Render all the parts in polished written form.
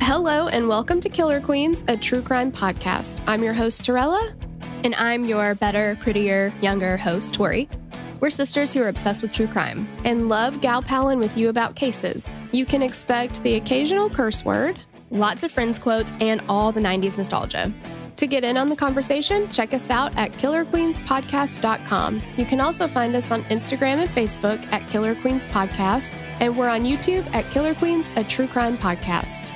Hello and welcome to Killer Queens, a true crime podcast. I'm your host, Torella. And I'm your better, prettier, younger host, Tori. We're sisters who are obsessed with true crime. And love gal palin with you about cases. You can expect the occasional curse word, lots of Friends quotes, and all the 90s nostalgia. To get in on the conversation, check us out at killerqueenspodcast.com. You can also find us on Instagram and Facebook at Killer Queens Podcast, and we're on YouTube at Killer Queens, a true crime podcast.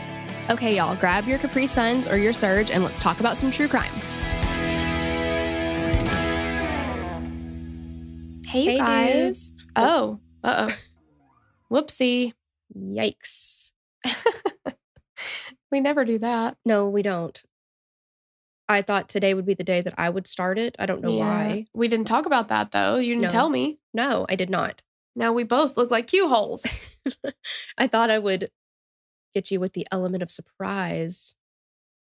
Okay, y'all, grab your Capri Suns or your Surge and let's talk about some true crime. Hey guys. Dudes. Oh, Whoopsie. Yikes. We never do that. No, we don't. I thought today would be the day that I would start it. I don't know why. We didn't talk about that, though. You didn't tell me. No, I did not. Now we both look like cue holes. I thought I would get you with the element of surprise,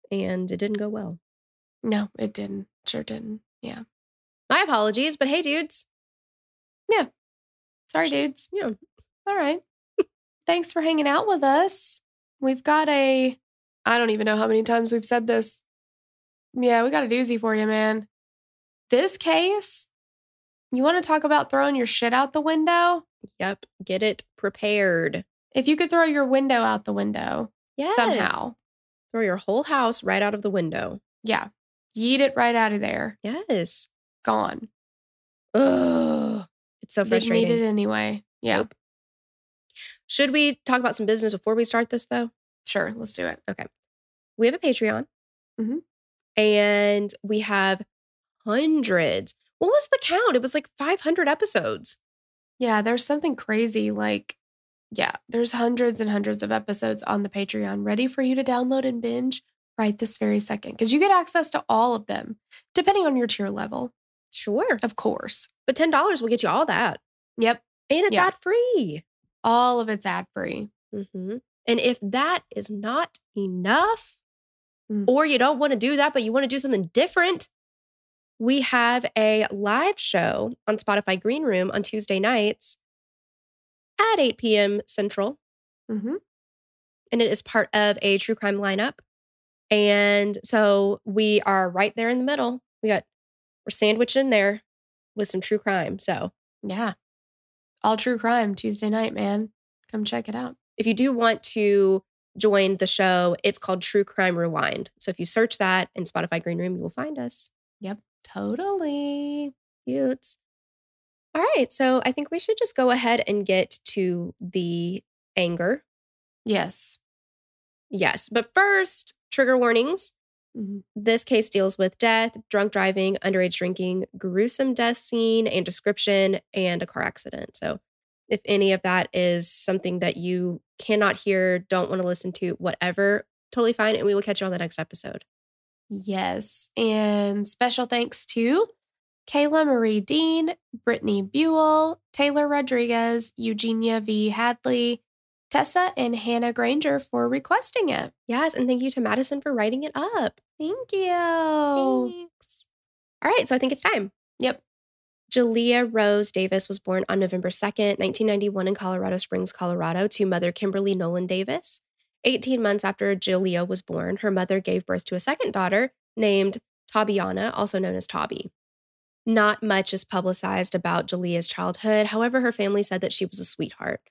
and it didn't go well. No, it didn't. Sure didn't. Yeah. My apologies, but hey, dudes. Yeah. Sorry, dudes. Yeah. All right. Thanks for hanging out with us. We've got I don't even know how many times we've said this. Yeah, we got a doozy for you, man. This case, you want to talk about throwing your shit out the window? Yep. Get it prepared. If you could throw your window out the window somehow. Throw your whole house right out of the window. Yeah. Yeet it right out of there. Yes. Gone. Ugh. It's so frustrating. Didn't need it anyway. Yeah. Nope. Should we talk about some business before we start this, though? Sure. Let's do it. Okay. We have a Patreon. Mm-hmm. And we have hundreds. What was the count? It was like 500 episodes. Yeah, there's something crazy. There's hundreds and hundreds of episodes on the Patreon ready for you to download and binge right this very second. Because you get access to all of them, depending on your tier level. Sure. Of course. But $10 will get you all that. Yep. And it's ad-free. All of it's ad-free. Mm-hmm. And if that is not enough, or you don't want to do that, but you want to do something different, we have a live show on Spotify Green Room on Tuesday nights at 8 p.m. Central. Mm-hmm. And it is part of a true crime lineup. And so we are right there in the middle. We're sandwiched in there with some true crime. So yeah, all true crime Tuesday night, man. Come check it out. If you do want to join the show, it's called True Crime Rewind. So if you search that in Spotify Green Room, you will find us. Yep, totally. Cute. All right, so I think we should just go ahead and get to the anger. Yes. But first, trigger warnings. Mm-hmm. This case deals with death, drunk driving, underage drinking, gruesome death scene and description, and a car accident. So if any of that is something that you cannot hear, don't want to listen to, whatever, totally fine. And we will catch you on the next episode. Yes. And special thanks to Kayla Marie Dean, Brittany Buell, Taylor Rodriguez, Eugenia V. Hadley, Tessa and Hannah Granger for requesting it. Yes. And thank you to Madison for writing it up. Thank you. Thanks. All right. So I think it's time. Yep. Jaleayah Rose Davis was born on November 2nd, 1991 in Colorado Springs, Colorado, to mother Kimberly Nolan Davis. 18 months after Jaleayah was born, her mother gave birth to a second daughter named Tabiana, also known as Tabi. Not much is publicized about Jaleayah's childhood. However, her family said that she was a sweetheart.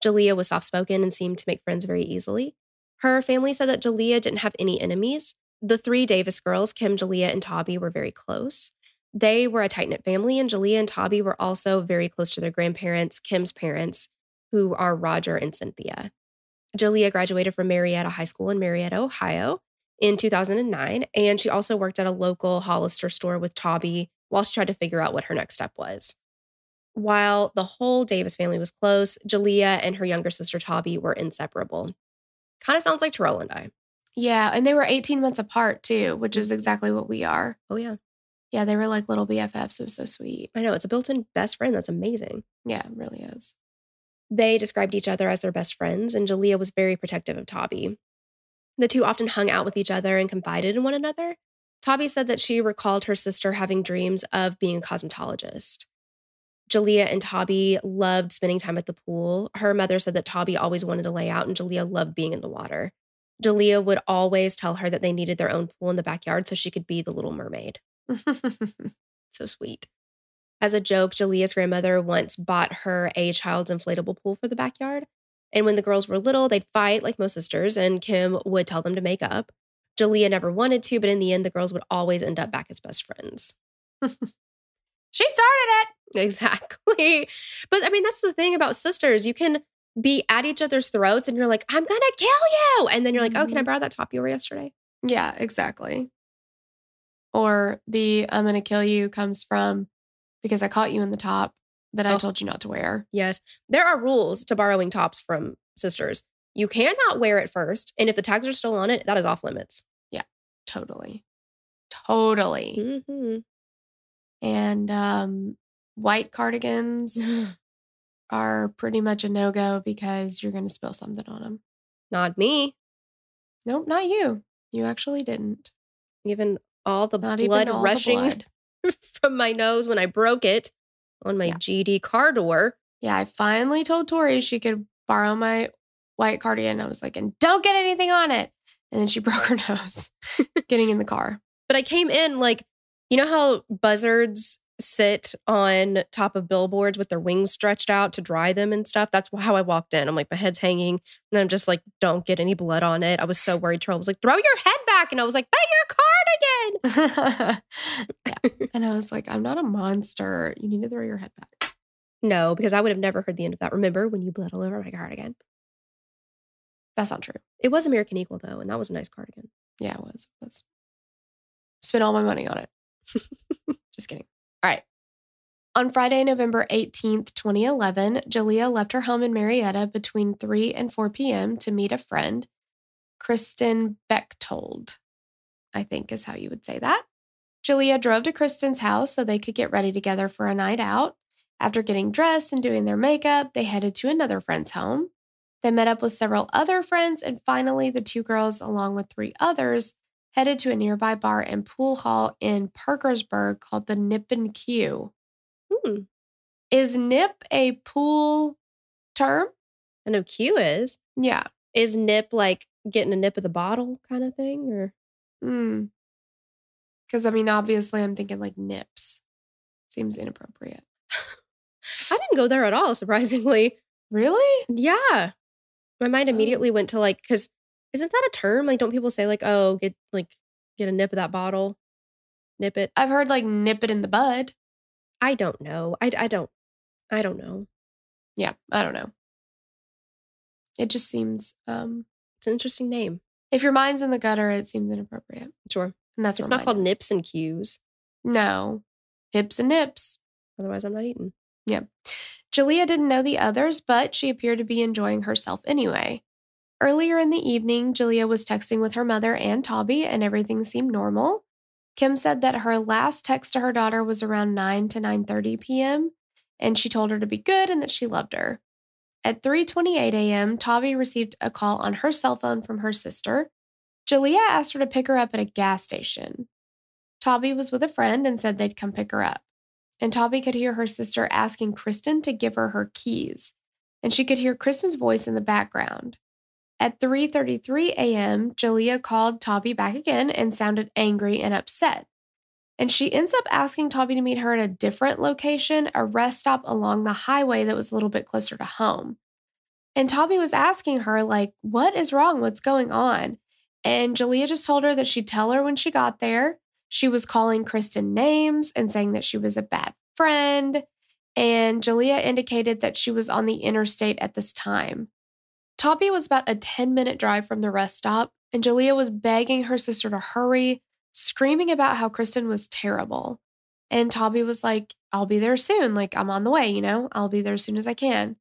Jaleayah was soft-spoken and seemed to make friends very easily. Her family said that Jaleayah didn't have any enemies. The three Davis girls, Kim, Jaleayah, and Tabi, were very close. They were a tight-knit family, and Jaleayah and Tabi were also very close to their grandparents, Kim's parents, who are Roger and Cynthia. Jaleayah graduated from Marietta High School in Marietta, Ohio in 2009, and she also worked at a local Hollister store with Tabi while she tried to figure out what her next step was. While the whole Davis family was close, Jaleayah and her younger sister Tabi were inseparable. Kind of sounds like Terrell and I. Yeah, and they were 18 months apart too, which is exactly what we are. Oh, yeah. Yeah, they were like little BFFs. It was so sweet. I know. It's a built-in best friend. That's amazing. Yeah, it really is. They described each other as their best friends, and Jaleayah was very protective of Tabi. The two often hung out with each other and confided in one another. Tabi said that she recalled her sister having dreams of being a cosmetologist. Jaleayah and Tabi loved spending time at the pool. Her mother said that Tabi always wanted to lay out, and Jaleayah loved being in the water. Jaleayah would always tell her that they needed their own pool in the backyard so she could be the Little Mermaid. So sweet. As a joke, Jaleah's grandmother once bought her a child's inflatable pool for the backyard. And when the girls were little, they'd fight like most sisters, and Kim would tell them to make up. Jaleayah never wanted to, but in the end, the girls would always end up back as best friends. She started it. Exactly. But I mean, that's the thing about sisters. You can be at each other's throats and you're like, I'm going to kill you. And then you're like, oh, can I borrow that top you wore yesterday? Yeah, exactly. Or the I'm going to kill you comes from because I caught you in the top that I told you not to wear. Yes. There are rules to borrowing tops from sisters. You cannot wear it first. And if the tags are still on it, that is off limits. Yeah, totally. Totally. Mm-hmm. And white cardigans are pretty much a no-go because you're going to spill something on them. Not me. Nope, not you. You actually didn't. Even all the blood rushing from my nose when I broke it on my GD car door. Yeah, I finally told Tori she could borrow my white cardigan. I was like, and don't get anything on it. And then she broke her nose getting in the car. But I came in like, you know how buzzards sit on top of billboards with their wings stretched out to dry them and stuff? That's how I walked in. I'm like, my head's hanging. And I'm just like, don't get any blood on it. I was so worried. Charles was like, throw your head back. And I was like, but your cardigan. Yeah. And I was like, I'm not a monster. You need to throw your head back. No, because I would have never heard the end of that. Remember when you bled all over my cardigan? That's not true. It was American Eagle, though, and that was a nice cardigan. Yeah, it was. Spent all my money on it. Just kidding. All right. On Friday, November 18th, 2011, Jaleayah left her home in Marietta between 3 and 4 p.m. to meet a friend, Kristen Bechtold, I think is how you would say that. Jaleayah drove to Kristen's house so they could get ready together for a night out. After getting dressed and doing their makeup, they headed to another friend's home. They met up with several other friends, and finally, the two girls, along with 3 others, headed to a nearby bar and pool hall in Parkersburg called the Nip and Q. Is nip a pool term? I know Q is. Yeah. Is nip like getting a nip of the bottle kind of thing? Or because, I mean, obviously I'm thinking like nips. Seems inappropriate. I didn't go there at all, surprisingly. Really? Yeah. My mind immediately went to like, because isn't that a term? Like, don't people say like, oh, get a nip of that bottle? Nip it. I've heard like nip it in the bud. I don't know. I don't know. Yeah, I don't know. It just seems it's an interesting name. If your mind's in the gutter, it seems inappropriate. Sure. And that's it's not called nips and cues. No. Hips and nips. Otherwise, I'm not eating. Yeah. Jaleayah didn't know the others, but she appeared to be enjoying herself anyway. Earlier in the evening, Jaleayah was texting with her mother and Toby, and everything seemed normal. Kim said that her last text to her daughter was around 9 to 9:30 p.m., and she told her to be good and that she loved her. At 3:28 a.m., Toby received a call on her cell phone from her sister. Jaleayah asked her to pick her up at a gas station. Toby was with a friend and said they'd come pick her up. And Toby could hear her sister asking Kristen to give her her keys, and she could hear Kristen's voice in the background. At 3:33 a.m., Jaleayah called Toby back again and sounded angry and upset. And she ends up asking Toby to meet her at a different location, a rest stop along the highway that was a little bit closer to home. And Toby was asking her, like, what is wrong? What's going on? And Jaleayah just told her that she'd tell her when she got there. She was calling Kristen names and saying that she was a bad friend. And Jaleayah indicated that she was on the interstate at this time. Toby was about a 10-minute drive from the rest stop, and Jaleayah was begging her sister to hurry, screaming about how Kristen was terrible. And Toby was like, I'll be there soon. Like, I'm on the way, I'll be there as soon as I can.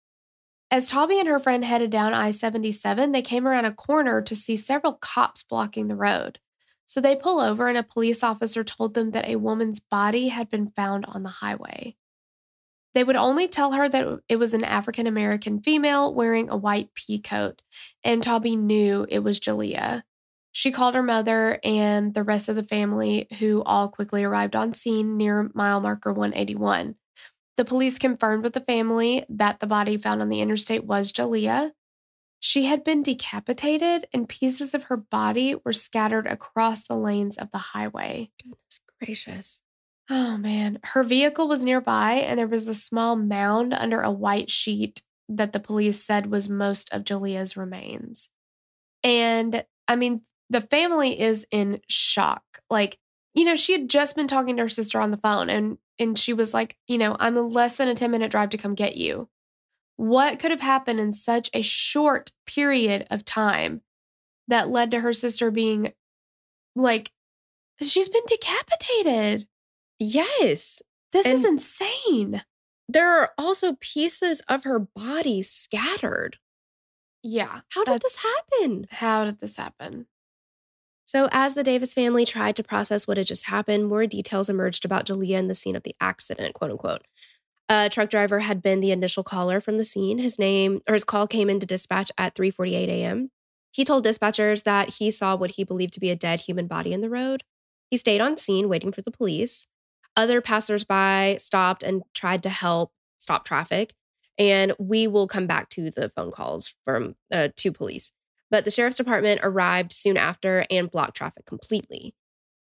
As Toby and her friend headed down I-77, they came around a corner to see several cops blocking the road. So they pull over, and a police officer told them that a woman's body had been found on the highway. They would only tell her that it was an African-American female wearing a white pea coat, and Toby knew it was Jaleayah. She called her mother and the rest of the family, who all quickly arrived on scene near mile marker 181. The police confirmed with the family that the body found on the interstate was Jaleayah. She had been decapitated and pieces of her body were scattered across the lanes of the highway. Goodness gracious. Oh, man. Her vehicle was nearby, and there was a small mound under a white sheet that the police said was most of Jaleayah's remains. And, I mean, the family is in shock. Like, she had just been talking to her sister on the phone, and she was like, I'm less than a 10-minute drive to come get you. What could have happened in such a short period of time that led to her sister being, like, she's been decapitated? Yes. This is insane. There are also pieces of her body scattered. Yeah. How did this happen? How did this happen? So as the Davis family tried to process what had just happened, more details emerged about Jaleayah and the scene of the accident, quote unquote. A truck driver had been the initial caller from the scene. His call came into dispatch at 3:48 a.m. He told dispatchers that he saw what he believed to be a dead human body in the road. He stayed on scene waiting for the police. Other passersby stopped and tried to help stop traffic. And we will come back to the phone calls from to police. But the sheriff's department arrived soon after and blocked traffic completely.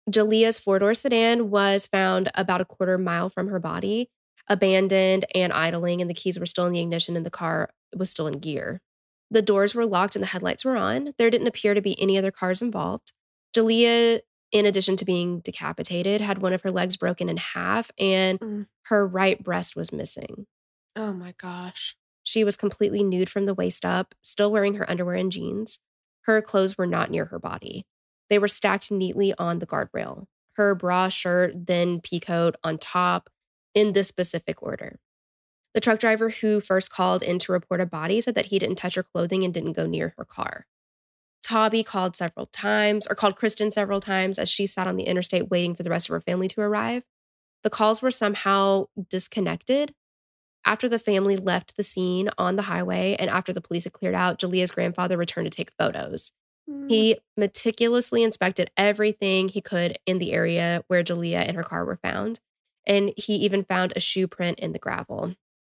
Jaleah's four-door sedan was found about a quarter mile from her body, abandoned and idling, and the keys were still in the ignition and the car was still in gear. The doors were locked and the headlights were on. There didn't appear to be any other cars involved. Jaleayah, in addition to being decapitated, had one of her legs broken in half and her right breast was missing. Oh my gosh. She was completely nude from the waist up, still wearing her underwear and jeans. Her clothes were not near her body. They were stacked neatly on the guardrail. Her bra, shirt, then pea coat on top, in this specific order. The truck driver who first called in to report a body said that he didn't touch her clothing and didn't go near her car. Tabby called Kristen several times as she sat on the interstate waiting for the rest of her family to arrive. The calls were somehow disconnected. After the family left the scene on the highway and after the police had cleared out, Jaleah's grandfather returned to take photos. He meticulously inspected everything he could in the area where Jaleayah and her car were found. And he even found a shoe print in the gravel.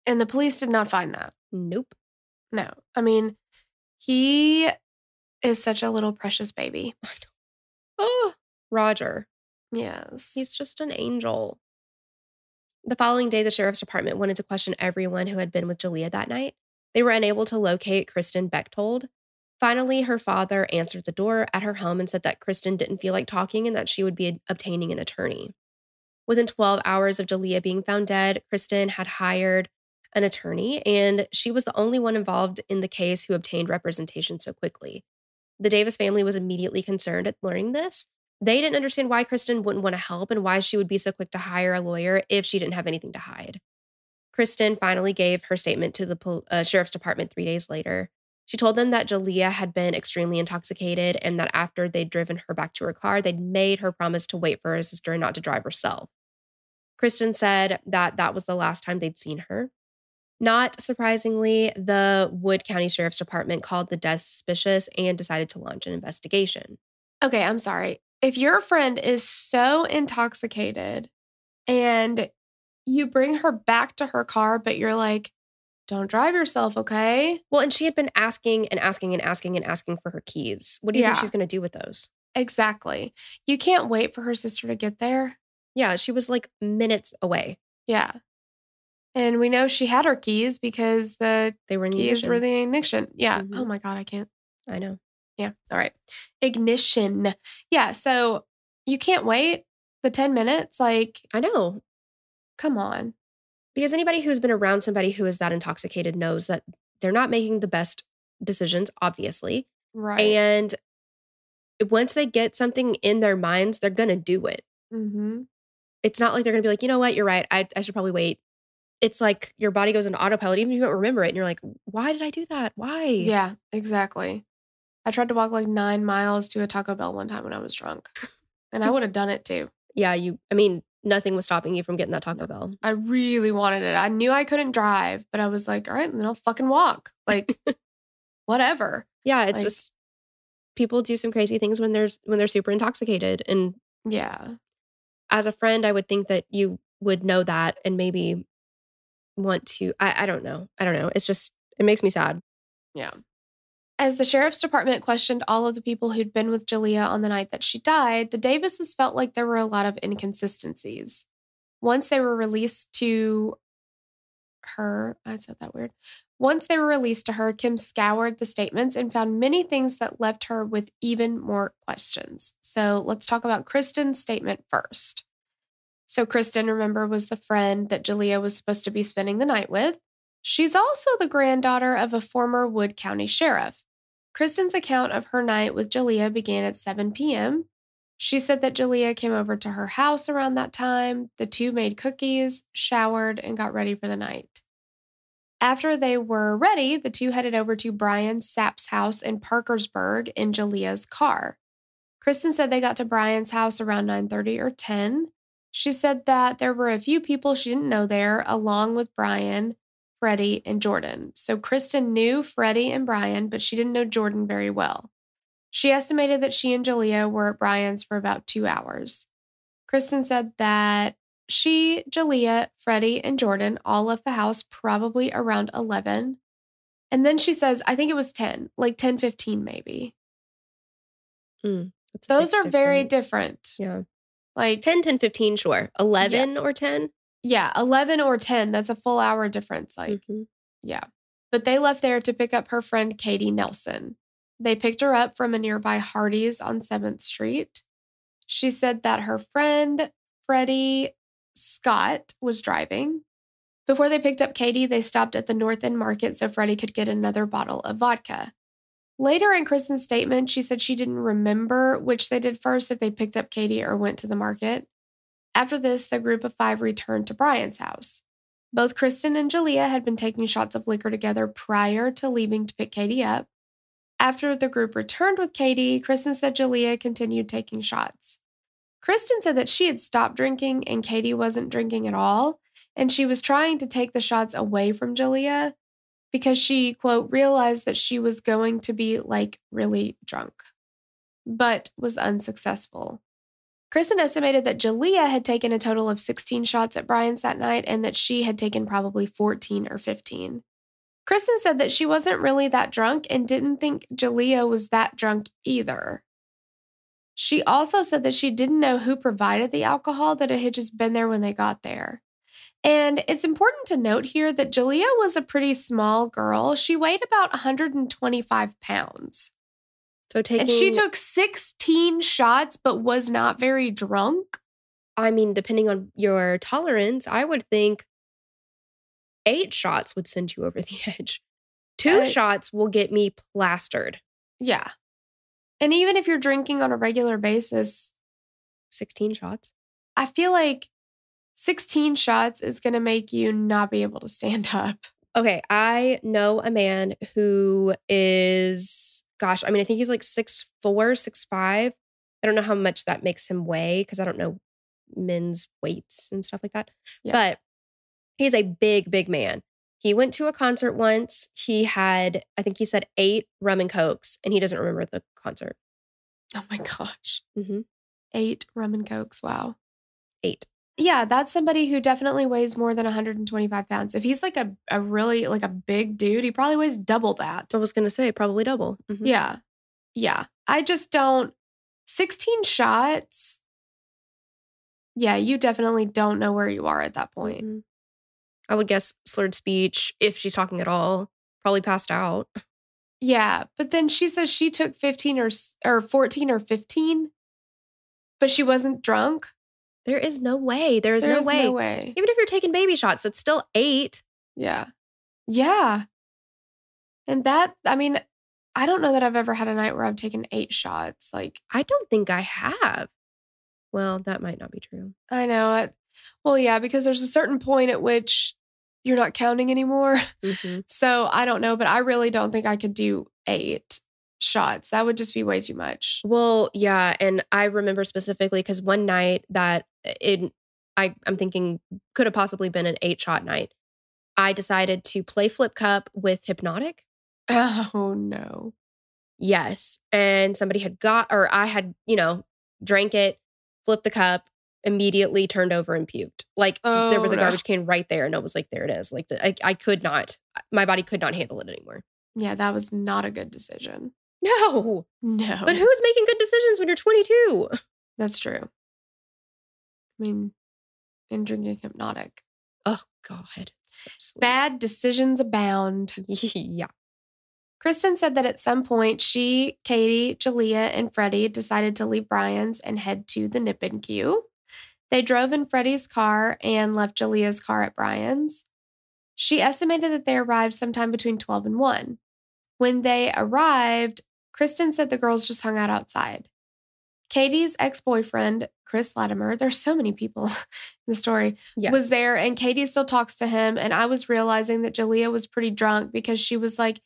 And the police did not find that. Nope. No. I mean, he is such a little precious baby. I know. Oh, Roger. Yes. He's just an angel. The following day, the sheriff's department wanted to question everyone who had been with Jaleayah that night. They were unable to locate Kristen Bechtold. Finally, her father answered the door at her home and said that Kristen didn't feel like talking and that she would be obtaining an attorney. Within 12 hours of Jaleayah being found dead, Kristen had hired an attorney, and she was the only one involved in the case who obtained representation so quickly. The Davis family was immediately concerned at learning this. They didn't understand why Kristen wouldn't want to help and why she would be so quick to hire a lawyer if she didn't have anything to hide. Kristen finally gave her statement to the sheriff's department 3 days later. She told them that Jaleayah had been extremely intoxicated and that after they'd driven her back to her car, they'd made her promise to wait for her sister and not to drive herself. Kristen said that that was the last time they'd seen her. Not surprisingly, the Wood County Sheriff's Department called the death suspicious and decided to launch an investigation. Okay, I'm sorry. If your friend is so intoxicated and you bring her back to her car, but you're like, don't drive yourself, okay? Well, and she had been asking for her keys. What do you think she's going to do with those? Exactly. You can't wait for her sister to get there. Yeah, she was like minutes away. Yeah. And we know she had her keys because they were in the keys ignition. were the ignition. Yeah. Mm-hmm. Oh my God, I can't. I know. Yeah. All right. Ignition. Yeah. So you can't wait the 10 minutes. Like, I know. Come on. Because anybody who's been around somebody who is that intoxicated knows that they're not making the best decisions, obviously. Right. And once they get something in their minds, they're going to do it. Mm-hmm. It's not like they're going to be like, you know what, you're right. I should probably wait. It's like your body goes into autopilot, even if you don't remember it. And you're like, why did I do that? Why? Yeah, exactly. I tried to walk like 9 miles to a Taco Bell one time when I was drunk. And I would have done it too. Yeah, nothing was stopping you from getting that Taco Bell. I really wanted it. I knew I couldn't drive, but I was like, all right, then I'll fucking walk. Like, whatever. Yeah, it's just people do some crazy things when they're super intoxicated. And yeah, as a friend, I would think that you would know that and maybe want to. I don't know. It's just, it makes me sad. Yeah. As the sheriff's department questioned all of the people who'd been with Jaleayah on the night that she died, the Davises felt like there were a lot of inconsistencies. Once they were released to her, I said that weird. Once they were released to her, Kim scoured the statements and found many things that left her with even more questions. So let's talk about Kristen's statement first. So Kristen, remember, was the friend that Jaleayah was supposed to be spending the night with. She's also the granddaughter of a former Wood County sheriff. Kristen's account of her night with Jaleayah began at 7 p.m. She said that Jaleayah came over to her house around that time. The two made cookies, showered, and got ready for the night. After they were ready, the two headed over to Brian Sapp's house in Parkersburg in Jaleayah's car. Kristen said they got to Brian's house around 9:30 or 10. She said that there were a few people she didn't know there, along with Brian, Freddie, and Jordan. So Kristen knew Freddie and Brian, but she didn't know Jordan very well. She estimated that she and Jaleayah were at Brian's for about 2 hours. Kristen said that she, Jaleayah, Freddie, and Jordan all left the house probably around 11. And then she says, I think it was 10, like 10:15 maybe. Those are very different. Yeah. Like 10, 10, 15, sure. 11 or 10? Yeah, 11 or 10. That's a full hour difference. Yeah. But they left there to pick up her friend Katie Nelson. They picked her up from a nearby Hardee's on 7th Street. She said that her friend, Freddie Scott, was driving. Before they picked up Katie, they stopped at the North End Market so Freddie could get another bottle of vodka. Later in Kristen's statement, she said she didn't remember which they did first, if they picked up Katie or went to the market. After this, the group of 5 returned to Brian's house. Both Kristen and Jaleayah had been taking shots of liquor together prior to leaving to pick Katie up. After the group returned with Katie, Kristen said Jaleayah continued taking shots. Kristen said that she had stopped drinking and Katie wasn't drinking at all, and she was trying to take the shots away from Jaleayah because she, quote, realized that she was going to be, like, really drunk, but was unsuccessful. Kristen estimated that Jaleayah had taken a total of 16 shots at Brian's that night and that she had taken probably 14 or 15. Kristen said that she wasn't really that drunk and didn't think Jaleayah was that drunk either. She also said that she didn't know who provided the alcohol, that it had just been there when they got there. And it's important to note here that Jaleayah was a pretty small girl. She weighed about 125 pounds. And she took 16 shots but was not very drunk. I mean, depending on your tolerance, I would think 8 shots would send you over the edge. 2 shots will get me plastered. Yeah. And even if you're drinking on a regular basis, 16 shots. I feel like 16 shots is going to make you not be able to stand up. Okay, I know a man who is, I think he's like 6'4", 6'5". I don't know how much that makes him weigh because I don't know men's weights and stuff like that. Yeah. But he's a big, big man. He went to a concert once. He had, I think he said 8 rum and cokes, and he doesn't remember the concert. Oh my gosh. Mm-hmm. 8 rum and cokes. Wow. 8. Yeah, that's somebody who definitely weighs more than 125 pounds. If he's like a really, like a big dude, he probably weighs double that. I was going to say, probably double. Mm-hmm. Yeah. Yeah. I just don't. 16 shots. Yeah, you definitely don't know where you are at that point. Mm-hmm. I would guess slurred speech, if she's talking at all, probably passed out. Yeah, but then she says she took 15 or 14 or 15, but she wasn't drunk. There is no way. There is no way. Even if you're taking baby shots, it's still 8. Yeah. Yeah. And that, I mean, I don't know that I've ever had a night where I've taken 8 shots. Like, I don't think I have. Well, that might not be true. I know. Well, yeah, because there's a certain point at which you're not counting anymore. Mm-hmm. So I don't know, but I really don't think I could do 8 shots. That would just be way too much. Well, yeah. And I remember specifically because one night that I'm thinking could have possibly been an 8-shot night. I decided to play Flip Cup with Hypnotic. Oh, no. Yes. And somebody had I had, drank it, flipped the cup, immediately turned over and puked. Like there was a garbage can right there. And it was like, there it is. Like I could not, my body could not handle it anymore. Yeah, that was not a good decision. No. No. But who's making good decisions when you're 22? That's true. I mean, and drinking hypnotic. Oh, God. So Bad decisions abound. yeah. Kristen said that at some point she, Katie, Jaleayah, and Freddie decided to leave Brian's and head to the Nip and Q. They drove in Freddie's car and left Jaleayah's car at Brian's. She estimated that they arrived sometime between 12 and 1. When they arrived, Kristen said the girls just hung out outside. Katie's ex-boyfriend, Chris Latimer, there's so many people in the story, was there, and Katie still talks to him, and I was realizing that Jaleayah was pretty drunk because she was like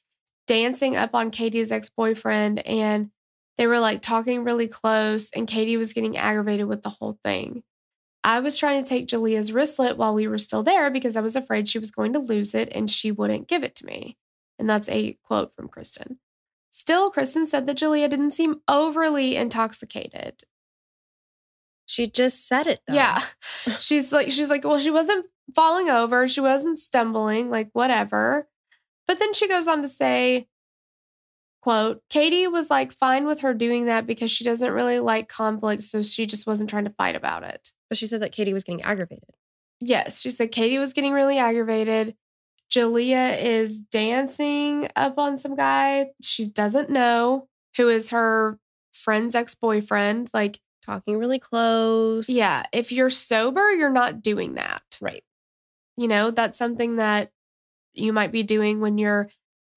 dancing up on Katie's ex-boyfriend, and they were like talking really close, and Katie was getting aggravated with the whole thing. I was trying to take Jaleah's wristlet while we were still there because I was afraid she was going to lose it and she wouldn't give it to me. And that's a quote from Kristen. Still, Kristen said that Jaleayah didn't seem overly intoxicated. She just said it, though. Yeah. She's like, well, she wasn't falling over. She wasn't stumbling, like whatever. But then she goes on to say, quote, Katie was like fine with her doing that because she doesn't really like conflict. So she just wasn't trying to fight about it. But she said that Katie was getting aggravated. Yes. She said Katie was getting really aggravated. Jaleayah is dancing up on some guy she doesn't know, who is her friend's ex-boyfriend. Like, talking really close. Yeah. If you're sober, you're not doing that. Right. You know, that's something that you might be doing when you're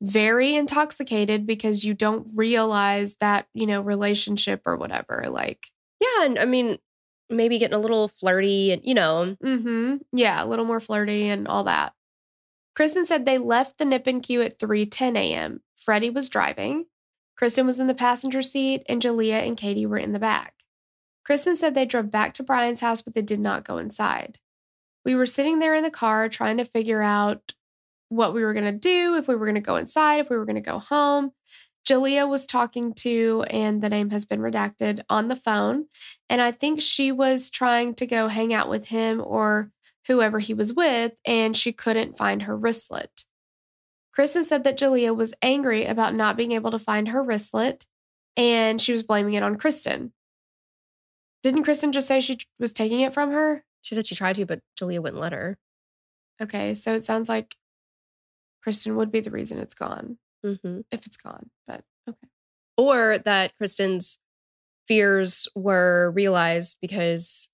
very intoxicated because you don't realize that, you know, relationship or whatever. Like, yeah. And I mean, maybe getting a little flirty and, you know. Yeah. A little more flirty and all that. Kristen said they left the Nip and Q at 3:10 a.m. Freddie was driving. Kristen was in the passenger seat, and Jaleayah and Katie were in the back. Kristen said they drove back to Brian's house, but they did not go inside. We were sitting there in the car trying to figure out what we were going to do, if we were going to go inside, if we were going to go home. Jaleayah was talking to, and the name has been redacted, on the phone, and I think she was trying to go hang out with him or whoever he was with, and she couldn't find her wristlet. Kristen said that Jaleayah was angry about not being able to find her wristlet, and she was blaming it on Kristen. Didn't Kristen just say she was taking it from her? She said she tried to, but Jaleayah wouldn't let her. Okay, so it sounds like Kristen would be the reason it's gone. If it's gone, but okay. Or that Kristen's fears were realized because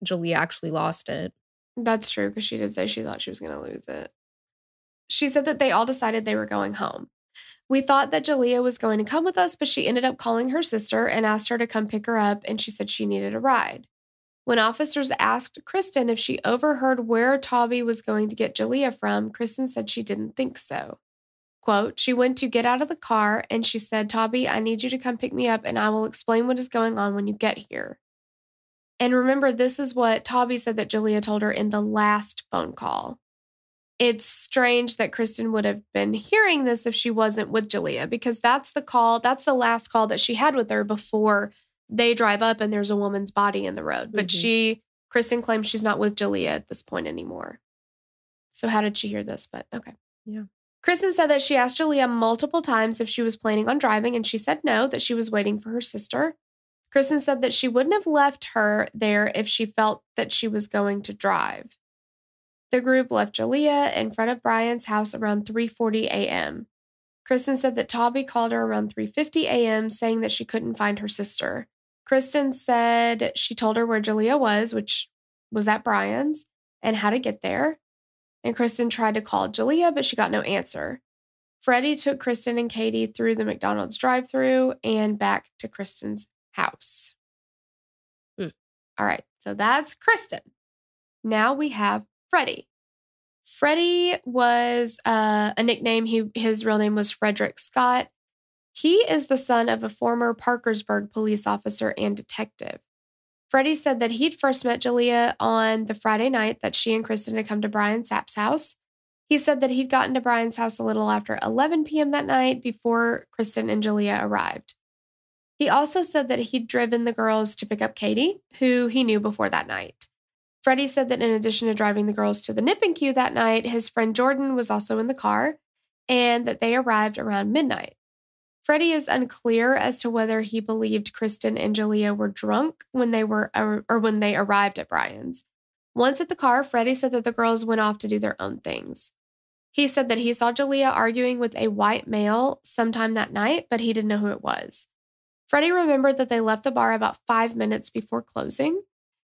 Jaleayah actually lost it. That's true, because she did say she thought she was going to lose it. She said that they all decided they were going home. We thought that Jaleayah was going to come with us, but she ended up calling her sister and asked her to come pick her up, and she said she needed a ride. When officers asked Kristen if she overheard where Taubby was going to get Jaleayah from, Kristen said she didn't think so. Quote, she went to get out of the car, and she said, Taubby, I need you to come pick me up, and I will explain what is going on when you get here. And remember, this is what Taubby said that Jaleayah told her in the last phone call. It's strange that Kristen would have been hearing this if she wasn't with Jaleayah, because that's the last call that she had with her before they drive up and there's a woman's body in the road. But Kristen claims she's not with Jaleayah at this point anymore. So how did she hear this? But okay. Yeah. Kristen said that she asked Jaleayah multiple times if she was planning on driving, and she said no, that she was waiting for her sister. Kristen said that she wouldn't have left her there if she felt that she was going to drive. The group left Jaleayah in front of Brian's house around 3:40 a.m. Kristen said that Taubby called her around 3:50 a.m. saying that she couldn't find her sister. Kristen said she told her where Jaleayah was, which was at Brian's, and how to get there. And Kristen tried to call Jaleayah, but she got no answer. Freddie took Kristen and Katie through the McDonald's drive-thru and back to Kristen's house. All right, so that's Kristen. Now we have Freddie. Freddie was a nickname. His real name was Frederick Scott. He is the son of a former Parkersburg police officer and detective. Freddie said that he'd first met Jaleayah on the Friday night that she and Kristen had come to Brian Sapp's house. He said that he'd gotten to Brian's house a little after 11 p.m. that night before Kristen and Jaleayah arrived. He also said that he'd driven the girls to pick up Katie, who he knew before that night. Freddie said that in addition to driving the girls to the Nip and Q that night, his friend Jordan was also in the car. and that they arrived around midnight. Freddie is unclear as to whether he believed Kristen and Jaleayah were drunk when they arrived at Brian's. Once at the car, Freddie said that the girls went off to do their own things. He said that he saw Jaleayah arguing with a white male sometime that night, but he didn't know who it was. Freddie remembered that they left the bar about 5 minutes before closing.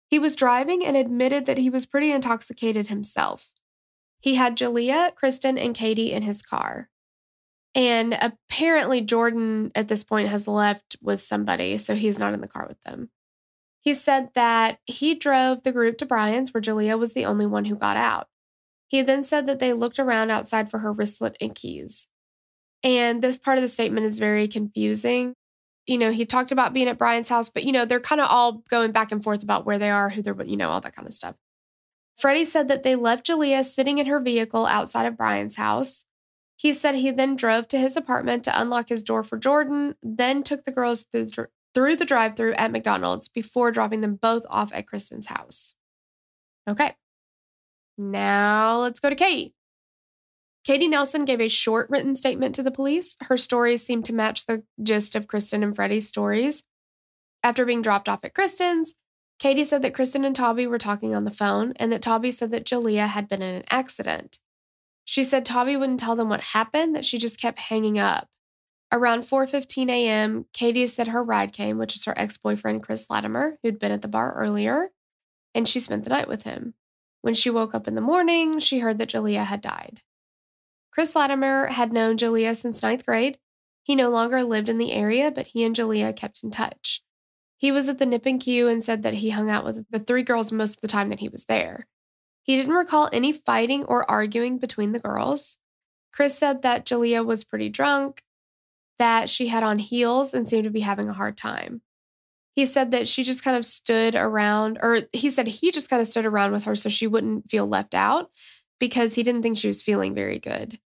He was driving and admitted that he was pretty intoxicated himself. He had Jaleayah, Kristen, and Katie in his car. And apparently Jordan at this point has left with somebody, so he's not in the car with them. He said that he drove the group to Brian's, where Jaleayah was the only one who got out. He then said that they looked around outside for her wristlet and keys. And this part of the statement is very confusing. He talked about being at Brian's house, but, they're kind of all going back and forth about where they are, who they're, all that kind of stuff. Freddie said that they left Jaleayah sitting in her vehicle outside of Brian's house. He said he then drove to his apartment to unlock his door for Jordan, then took the girls through the drive-thru at McDonald's before dropping them both off at Kristen's house. Okay. Now let's go to Katie. Katie Nelson gave a short written statement to the police. Her stories seemed to match the gist of Kristen and Freddie's stories. After being dropped off at Kristen's, Katie said that Kristen and Toby were talking on the phone and that Toby said that Jaleayah had been in an accident. She said Toby wouldn't tell them what happened, that she just kept hanging up. Around 4:15 a.m., Katie said her ride came, which is her ex-boyfriend, Chris Latimer, who'd been at the bar earlier, and she spent the night with him. When she woke up in the morning, she heard that Jaleayah had died. Chris Latimer had known Jaleayah since 9th grade. He no longer lived in the area, but he and Jaleayah kept in touch. He was at the Nip and Q and said that he hung out with the three girls most of the time that he was there. He didn't recall any fighting or arguing between the girls. Chris said that Jaleayah was pretty drunk, that she had on heels and seemed to be having a hard time. He said that she just kind of stood around, or he said he just kind of stood around with her so she wouldn't feel left out because he didn't think she was feeling very good.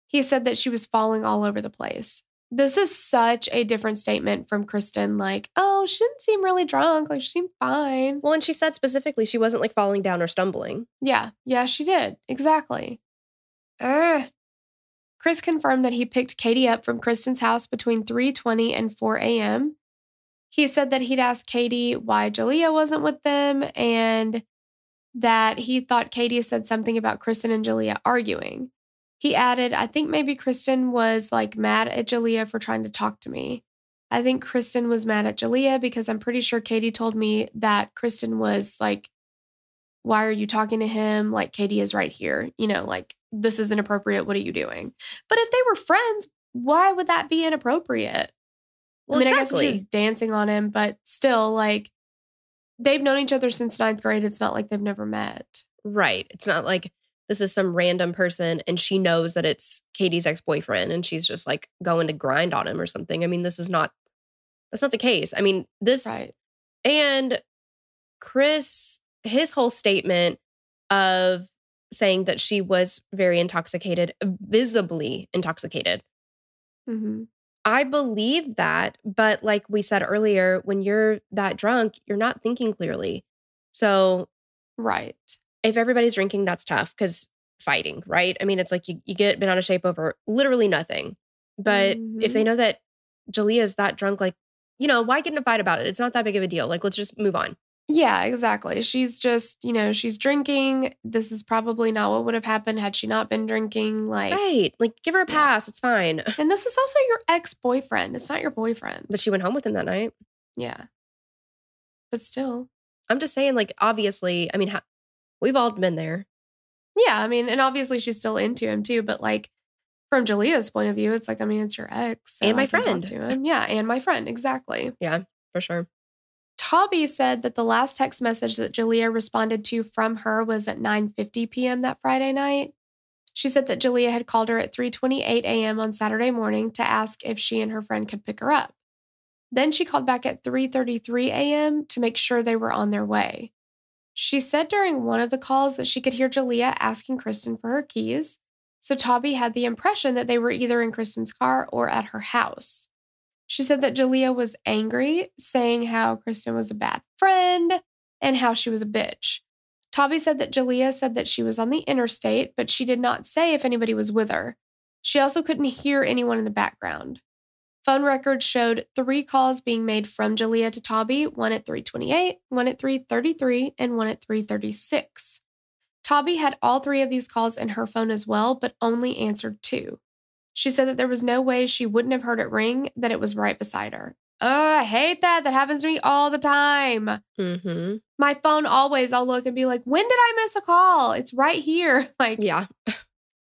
He said that she was falling all over the place. This is such a different statement from Kristen, like, oh, she didn't seem really drunk. Like, she seemed fine. Well, and she said specifically she wasn't like falling down or stumbling. Yeah, she did. Exactly. Chris confirmed that he picked Katie up from Kristen's house between 3:20 and 4 a.m. He said that he'd asked Katie why Jaleayah wasn't with them and that he thought Katie said something about Kristen and Jaleayah arguing. He added, I think maybe Kristen was like mad at Jaleayah for trying to talk to me. I think Kristen was mad at Jaleayah because I'm pretty sure Katie told me that Kristen was like, why are you talking to him? Like, Katie is right here. Like, this is inappropriate. What are you doing? But if they were friends, why would that be inappropriate? Well, exactly. I guess she's dancing on him, but still, like, they've known each other since 9th grade. It's not like they've never met. Right. It's not like this is some random person and she knows that it's Katie's ex-boyfriend and she's just like going to grind on him or something. I mean, that's not the case. I mean, Right. And Chris, his whole statement of saying that she was very intoxicated, visibly intoxicated. Mm-hmm. I believe that, but like we said earlier, when you're that drunk, you're not thinking clearly. So, right. If everybody's drinking, that's tough because fighting, right? I mean, it's like you get bent out of shape over literally nothing. But if they know that Jaleayah's that drunk, like, why get in a fight about it? It's not that big of a deal. Like, let's just move on. Yeah, exactly. She's just, she's drinking. This is probably not what would have happened had she not been drinking. Like, right. Like, give her a pass. It's fine. And this is also your ex-boyfriend. It's not your boyfriend. But she went home with him that night. Yeah. But still. I'm just saying, like, obviously, I mean, we've all been there. Yeah, I mean, and obviously she's still into him too. But like, from Jaleayah's point of view, it's like, I mean, it's your ex. So and my I can friend. talk to him. Yeah, and my friend. Exactly. Yeah, for sure. Toby said that the last text message that Jaleayah responded to from her was at 9:50 p.m. that Friday night. She said that Jaleayah had called her at 3:28 a.m. on Saturday morning to ask if she and her friend could pick her up. Then she called back at 3:33 a.m. to make sure they were on their way. She said during one of the calls that she could hear Jaleayah asking Kristen for her keys, so Toby had the impression that they were either in Kristen's car or at her house. She said that Jaleayah was angry, saying how Kristen was a bad friend and how she was a bitch. Toby said that Jaleayah said that she was on the interstate, but she did not say if anybody was with her. She also couldn't hear anyone in the background. Phone records showed 3 calls being made from Jaleayah to Tobby, one at 3:28, one at 3:33, and one at 3:36. Tobby had all 3 of these calls in her phone as well, but only answered 2. She said that there was no way she wouldn't have heard it ring, that it was right beside her. I hate that. That happens to me all the time. Mm-hmm. My phone always, I'll look and be like, when did I miss a call? It's right here. Like, Yeah.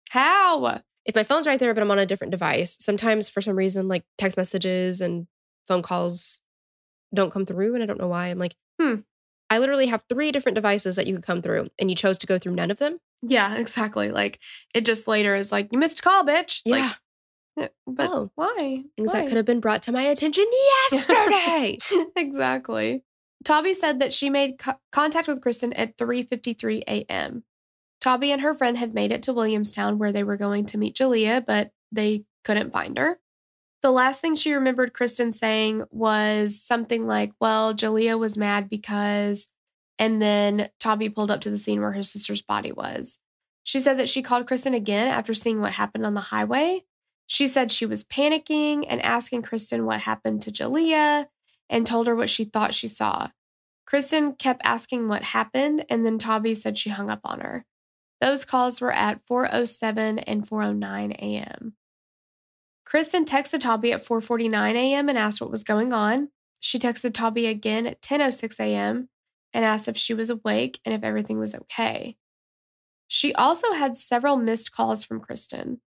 How? If my phone's right there, but I'm on a different device, sometimes for some reason, like text messages and phone calls don't come through. And I don't know why. I'm like, I literally have 3 different devices that you could come through, and you chose to go through none of them. Yeah, exactly. Like, it just later is like, you missed a call, bitch. Yeah. Like, but why? Things Why? that could have been brought to my attention yesterday. Exactly. Tobby said that she made contact with Kristen at 3:53 a.m. Tobby and her friend had made it to Williamstown where they were going to meet Jaleayah, but they couldn't find her. The last thing she remembered Kristen saying was something like, well, Jaleayah was mad because, and then Tobby pulled up to the scene where her sister's body was. She said that she called Kristen again after seeing what happened on the highway. She said she was panicking and asking Kristen what happened to Jaleayah and told her what she thought she saw. Kristen kept asking what happened, and then Tobby said she hung up on her. Those calls were at 4:07 and 4:09 a.m. Kristen texted Tobby at 4:49 a.m. and asked what was going on. She texted Tobby again at 10:06 a.m. and asked if she was awake and if everything was okay. She also had several missed calls from Kristen.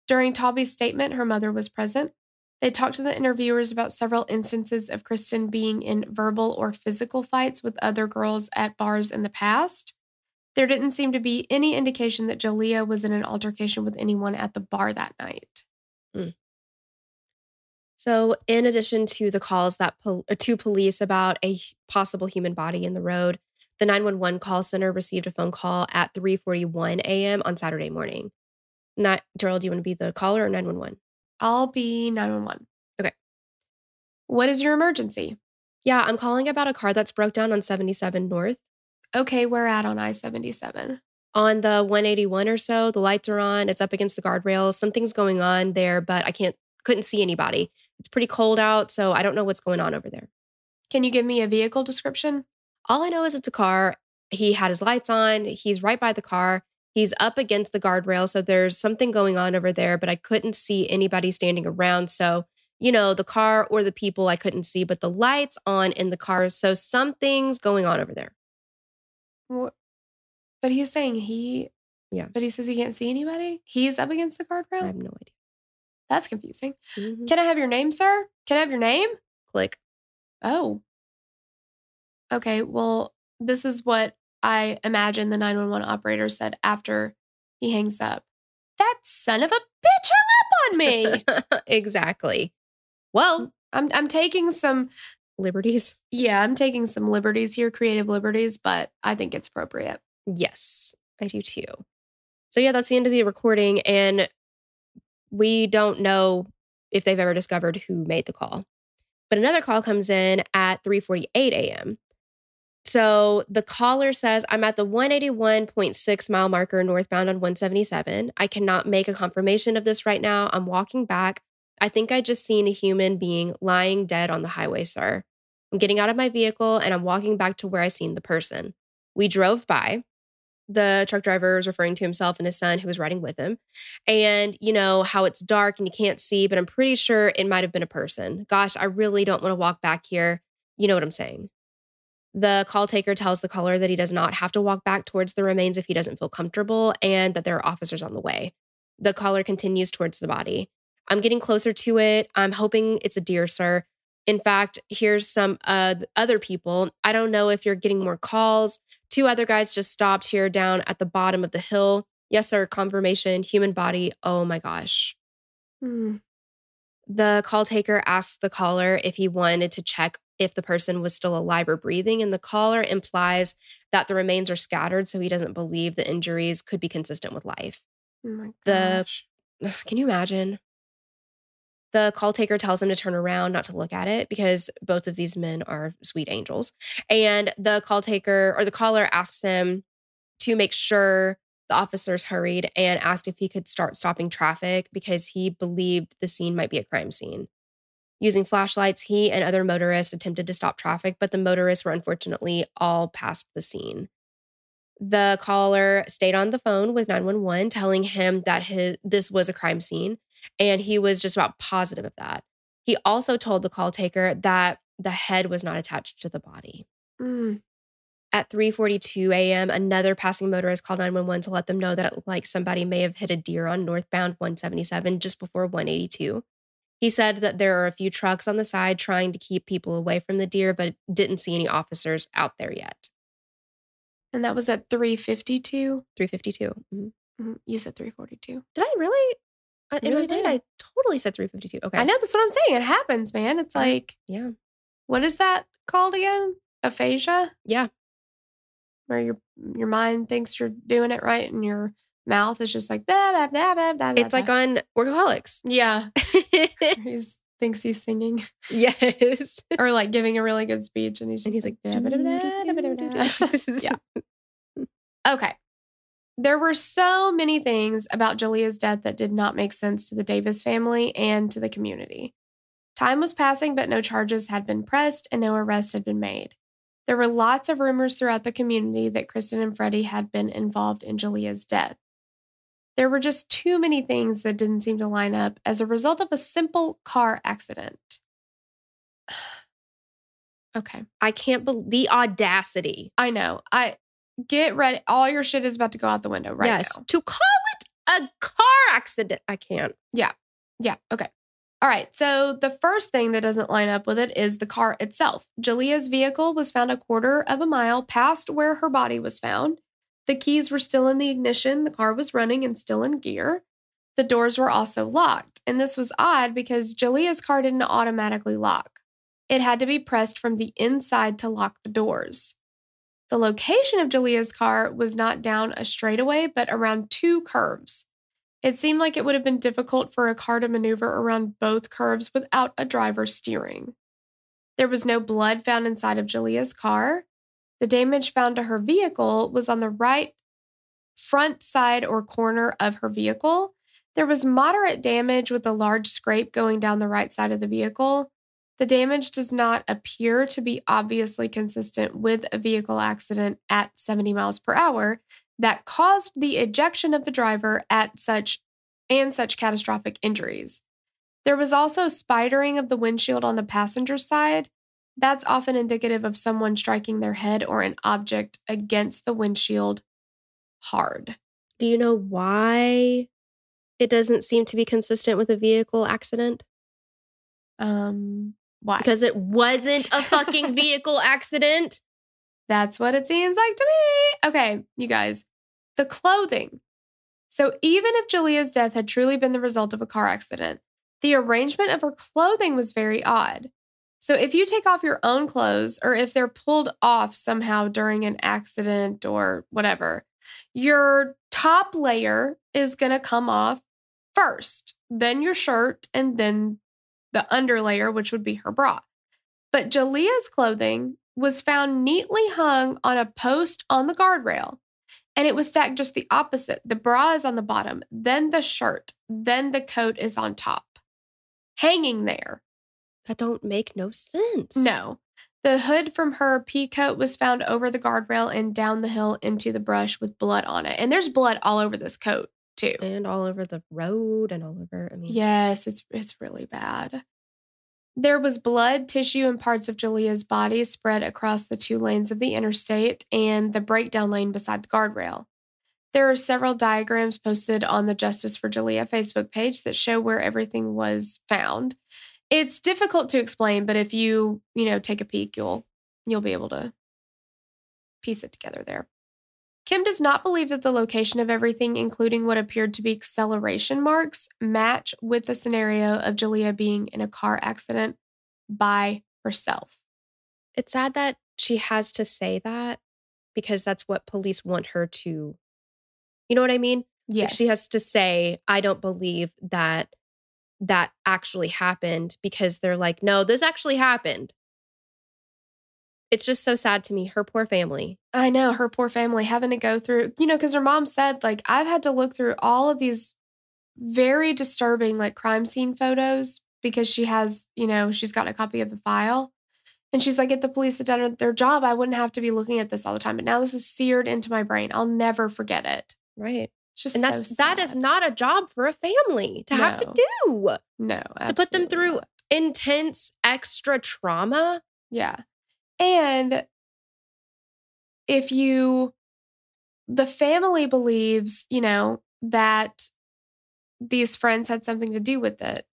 During Tobby's statement, her mother was present. They talked to the interviewers about several instances of Kristen being in verbal or physical fights with other girls at bars in the past. There didn't seem to be any indication that Jaleayah was in an altercation with anyone at the bar that night. So, in addition to the calls that to police about a possible human body in the road, the 911 call center received a phone call at 3:41 a.m. on Saturday morning. Gerald, do you want to be the caller or 911? I'll be 911. Okay. What is your emergency? Yeah, I'm calling about a car that's broke down on 77 North. Okay, we're at on I-77. On the 181 or so, the lights are on. It's up against the guardrails. Something's going on there, but I couldn't see anybody. It's pretty cold out, so I don't know what's going on over there. Can you give me a vehicle description? All I know is it's a car. He had his lights on. He's right by the car. He's up against the guardrail, so there's something going on over there, but I couldn't see anybody standing around. So, the car or the people I couldn't see, but the lights on in the car. So something's going on over there. What? But he's saying but he says he can't see anybody? He's up against the guardrail? I have no idea. That's confusing. Mm-hmm. Can I have your name, sir? Can I have your name? Click. Oh. Okay, well, this is what I imagine the 911 operator said after he hangs up. That son of a bitch hung up on me. Exactly. Well, I'm taking some liberties. Yeah, I'm taking some liberties here, creative liberties, but I think it's appropriate. Yes, I do too. So yeah, that's the end of the recording, and we don't know if they've ever discovered who made the call. But another call comes in at 3:48 a.m. So the caller says, I'm at the 181.6 mile marker northbound on 177. I cannot make a confirmation of this right now. I'm walking back. I think I just seen a human being lying dead on the highway, sir. I'm getting out of my vehicle and I'm walking back to where I seen the person. We drove by. The truck driver is referring to himself and his son who was riding with him. And how it's dark and you can't see, but I'm pretty sure it might have been a person. Gosh, I really don't want to walk back here. You know what I'm saying? The call taker tells the caller that he does not have to walk back towards the remains if he doesn't feel comfortable and that there are officers on the way. The caller continues towards the body. I'm getting closer to it. I'm hoping it's a deer, sir. In fact, here's some other people. I don't know if you're getting more calls. 2 other guys just stopped here down at the bottom of the hill. Yes, sir. Confirmation. Human body. Oh my gosh. The call taker asked the caller if he wanted to check if the person was still alive or breathing, and the caller implies that the remains are scattered, so he doesn't believe the injuries could be consistent with life. Oh my gosh. Can you imagine? The call taker tells him to turn around, not to look at it, because both of these men are sweet angels. And the call taker or the caller asks him to make sure The officers hurried and asked if he could start stopping traffic because he believed the scene might be a crime scene. Using flashlights, he and other motorists attempted to stop traffic, but the motorists were unfortunately all past the scene. The caller stayed on the phone with 911, telling him that this was a crime scene, and he was just about positive of that. He also told the call taker that the head was not attached to the body. At 3:42 a.m., another passing motorist called 911 to let them know that it looked like somebody may have hit a deer on northbound 177 just before 182. He said that there are a few trucks on the side trying to keep people away from the deer, but didn't see any officers out there yet. And that was at 3:52? 3:52. Mm-hmm. You said 3:42. Did I really? In Really my mind, I totally said 3:52. Okay. I know, that's what I'm saying. It happens, man. It's like, yeah. What is that called again? Aphasia? Yeah. Where your mind thinks you're doing it right and your mouth is just like, blah, blah, blah, blah, blah, it's blah. like on Workaholics. Yeah. He thinks he's singing. Yes. Or like giving a really good speech and he's like, blah, blah, blah, blah, blah, blah. Yeah. Okay. There were so many things about Jaleayah's death that did not make sense to the Davis family and to the community. Time was passing, but no charges had been pressed and no arrests had been made. There were lots of rumors throughout the community that Kristen and Freddie had been involved in Jaleayah's death. There were just too many things that didn't seem to line up as a result of a simple car accident. Okay. I can't believe the audacity. I know. Get ready. All your shit is about to go out the window now. To call it a car accident. I can't. Yeah. Okay. All right. So the first thing that doesn't line up with it is the car itself. Jaleayah's vehicle was found a quarter of a mile past where her body was found. The keys were still in the ignition. The car was running and still in gear. The doors were also locked. And this was odd because Jaleayah's car didn't automatically lock. It had to be pressed from the inside to lock the doors. The location of Jaleayah's car was not down a straightaway, but around two curves. It seemed like it would have been difficult for a car to maneuver around both curves without a driver steering. There was no blood found inside of Jaleayah's car. The damage found to her vehicle was on the right front side or corner of her vehicle. There was moderate damage with a large scrape going down the right side of the vehicle. The damage does not appear to be obviously consistent with a vehicle accident at 70 miles per hour that caused the ejection of the driver at such catastrophic injuries. There was also spidering of the windshield on the passenger side. That's often indicative of someone striking their head or an object against the windshield hard. Do you know why it doesn't seem to be consistent with a vehicle accident? Why? Because it wasn't a fucking vehicle accident. That's what it seems like to me. Okay, you guys. The clothing. So even if Jaleayah's death had truly been the result of a car accident, the arrangement of her clothing was very odd. So if you take off your own clothes or if they're pulled off somehow during an accident or whatever, your top layer is going to come off first, then your shirt, and then the underlayer, which would be her bra. But Jaleayah's clothing was found neatly hung on a post on the guardrail. And it was stacked just the opposite. The bra is on the bottom, then the shirt, then the coat is on top. Hanging there. That don't make no sense. No. The hood from her pea coat was found over the guardrail and down the hill into the brush with blood on it. And there's blood all over this coat, too. And all over the road and all over, Yes, it's really bad. There was blood, tissue, and parts of Jaleayah's body spread across the two lanes of the interstate and the breakdown lane beside the guardrail. There are several diagrams posted on the Justice for Jaleayah Facebook page that show where everything was found. It's difficult to explain, but if you take a peek, you'll be able to piece it together there. Kim does not believe that the location of everything, including what appeared to be acceleration marks, match with the scenario of Jaleayah being in a car accident by herself. It's sad that she has to say that because that's what police want her to, you know what I mean? Yes. Like she has to say, I don't believe that actually happened because they're like, no, this actually happened. It's just so sad to me. Her poor family. I know, her poor family having to go through, because her mom said, like, I've had to look through all of these very disturbing, like, crime scene photos because she has, she's got a copy of the file. And she's like, if the police had done their job, I wouldn't have to be looking at this all the time. But now this is seared into my brain. I'll never forget it. Right. It's just and that is not a job for a family to have to do. No, to put them through intense extra trauma. Yeah. And the family believes, that these friends had something to do with it.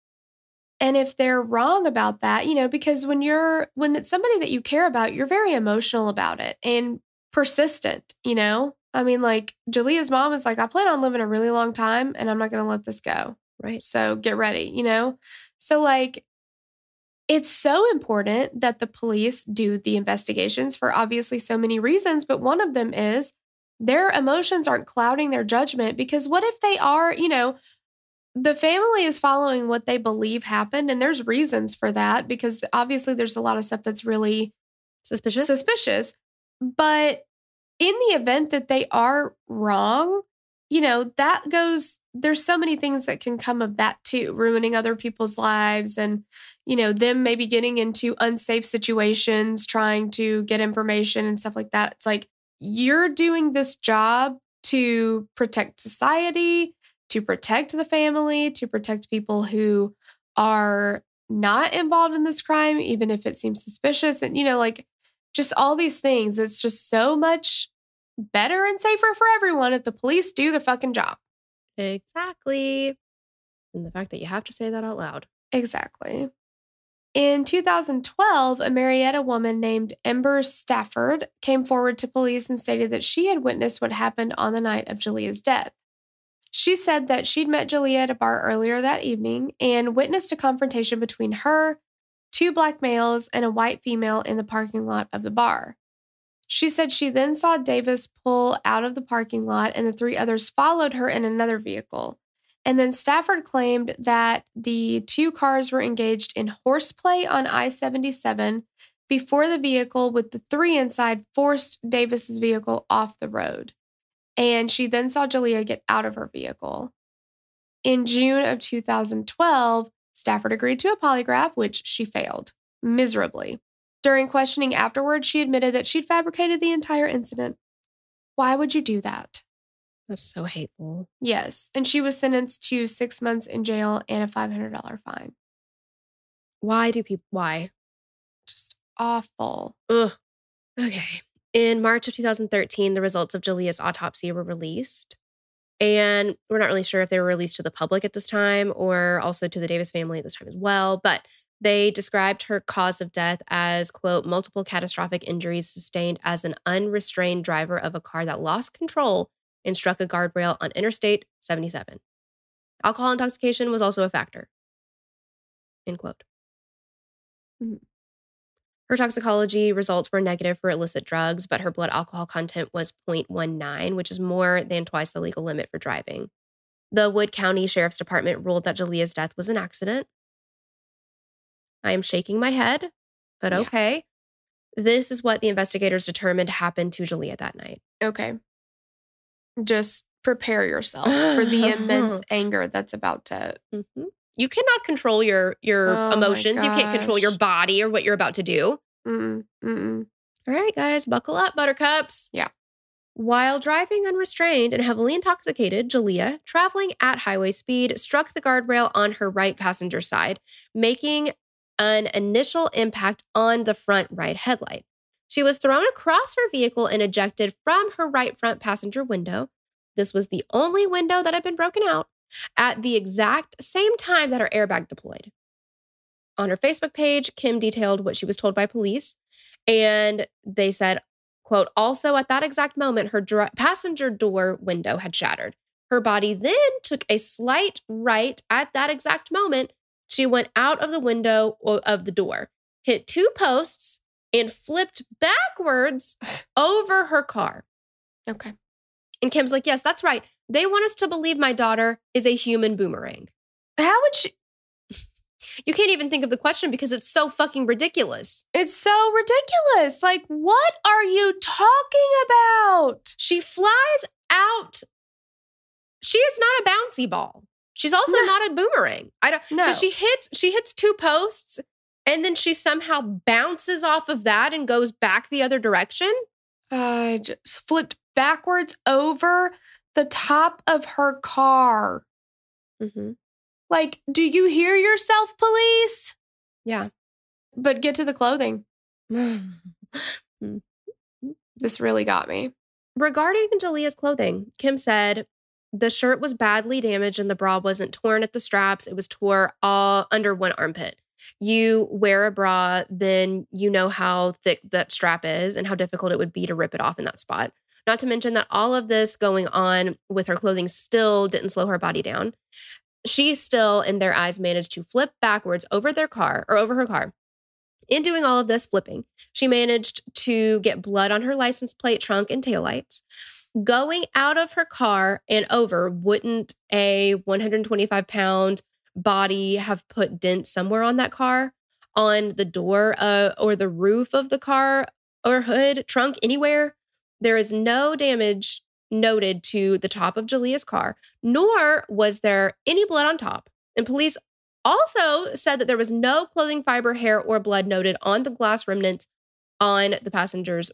And if they're wrong about that, because when it's somebody that you care about, you're very emotional about it and persistent, I mean, like, Jaleayah's mom is like, I plan on living a really long time and I'm not going to let this go. Right. So get ready, So, like, it's so important that the police do the investigations for obviously so many reasons. But one of them is their emotions aren't clouding their judgment, because what if they are, the family is following what they believe happened, and there's reasons for that, because obviously there's a lot of stuff that's really suspicious. But in the event that they are wrong, there's so many things that can come of that too, ruining other people's lives and, them maybe getting into unsafe situations, trying to get information and stuff like that. It's like, you're doing this job to protect society, to protect the family, to protect people who are not involved in this crime, even if it seems suspicious. And, like, just all these things. It's just so much better and safer for everyone if the police do their fucking job. Exactly. And the fact that you have to say that out loud. Exactly. In 2012, a Marietta woman named Ember Stafford came forward to police and stated that she had witnessed what happened on the night of Jaleayah's death. She said that she'd met Jaleayah at a bar earlier that evening and witnessed a confrontation between her, two black males, and a white female in the parking lot of the bar. She said she then saw Davis pull out of the parking lot and the three others followed her in another vehicle. And then Stafford claimed that the two cars were engaged in horseplay on I-77 before the vehicle with the three inside forced Davis's vehicle off the road. And she then saw Jaleayah get out of her vehicle. In June of 2012, Stafford agreed to a polygraph, which she failed miserably. During questioning afterwards, she admitted that she'd fabricated the entire incident. Why would you do that? That's so hateful. Yes. And she was sentenced to 6 months in jail and a $500 fine. Why? Just awful. Ugh. Okay. In March of 2013, the results of Jaleayah's autopsy were released. And we're not really sure if they were released to the public at this time or also to the Davis family at this time as well. But they described her cause of death as, quote, multiple catastrophic injuries sustained as an unrestrained driver of a car that lost control and struck a guardrail on Interstate 77. Alcohol intoxication was also a factor, end quote. Mm-hmm. Her toxicology results were negative for illicit drugs, but her blood alcohol content was 0.19, which is more than twice the legal limit for driving. The Wood County Sheriff's Department ruled that Jaleayah's death was an accident. I am shaking my head, but okay. This is what the investigators determined happened to Jaleayah that night. Okay. Just prepare yourself for the immense anger that's about to... Mm-hmm. You cannot control your emotions. You can't control your body or what you're about to do. Mm-mm. All right, guys, buckle up, buttercups. Yeah. While driving unrestrained and heavily intoxicated, Jaleayah, traveling at highway speed, struck the guardrail on her right passenger side, making an initial impact on the front right headlight. She was thrown across her vehicle and ejected from her right front passenger window. This was the only window that had been broken out at the exact same time that her airbag deployed. On her Facebook page, Kim detailed what she was told by police, and they said, quote, also at that exact moment, her passenger door window had shattered. Her body then took a slight right at that exact moment. She went out of the window of the door, hit two posts, and flipped backwards over her car. Okay. And Kim's like, yes, that's right. They want us to believe my daughter is a human boomerang. How would she? You can't even think of the question because it's so fucking ridiculous. It's so ridiculous. Like, what are you talking about? She flies out. She is not a bouncy ball. She's also not a boomerang. No. So she hits 2 posts and then she somehow bounces off of that and goes back the other direction. Just flipped backwards over the top of her car. Mm-hmm. Like, do you hear yourself, police? Yeah. But get to the clothing. This really got me. Regarding Jaleayah's clothing, Kim said the shirt was badly damaged and the bra wasn't torn at the straps. It was tore all under one armpit. You wear a bra, then you know how thick that strap is and how difficult it would be to rip it off in that spot. Not to mention that all of this going on with her clothing still didn't slow her body down. She still, in their eyes, managed to flip backwards over her car. In doing all of this flipping, she managed to get blood on her license plate, trunk, and taillights. Going out of her car and over, wouldn't a 125-pound body have put dents somewhere on that car, on the door or the roof of the car or hood, trunk, anywhere? There is no damage noted to the top of Jaleayah's car, nor was there any blood on top. And police also said that there was no clothing fiber, hair, or blood noted on the glass remnants on the passenger's